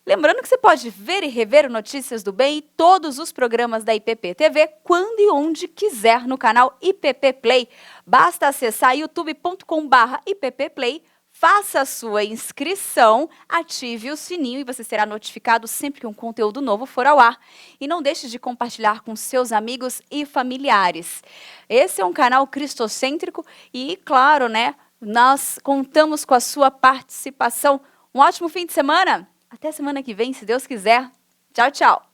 Lembrando que você pode ver e rever o Notícias do Bem e todos os programas da IPP TV quando e onde quiser no canal IPP Play. Basta acessar youtube.com/IPP-Play. Faça a sua inscrição, ative o sininho e você será notificado sempre que um conteúdo novo for ao ar. E não deixe de compartilhar com seus amigos e familiares. Esse é um canal cristocêntrico e, claro, né, nós contamos com a sua participação. Um ótimo fim de semana. Até semana que vem, se Deus quiser. Tchau, tchau.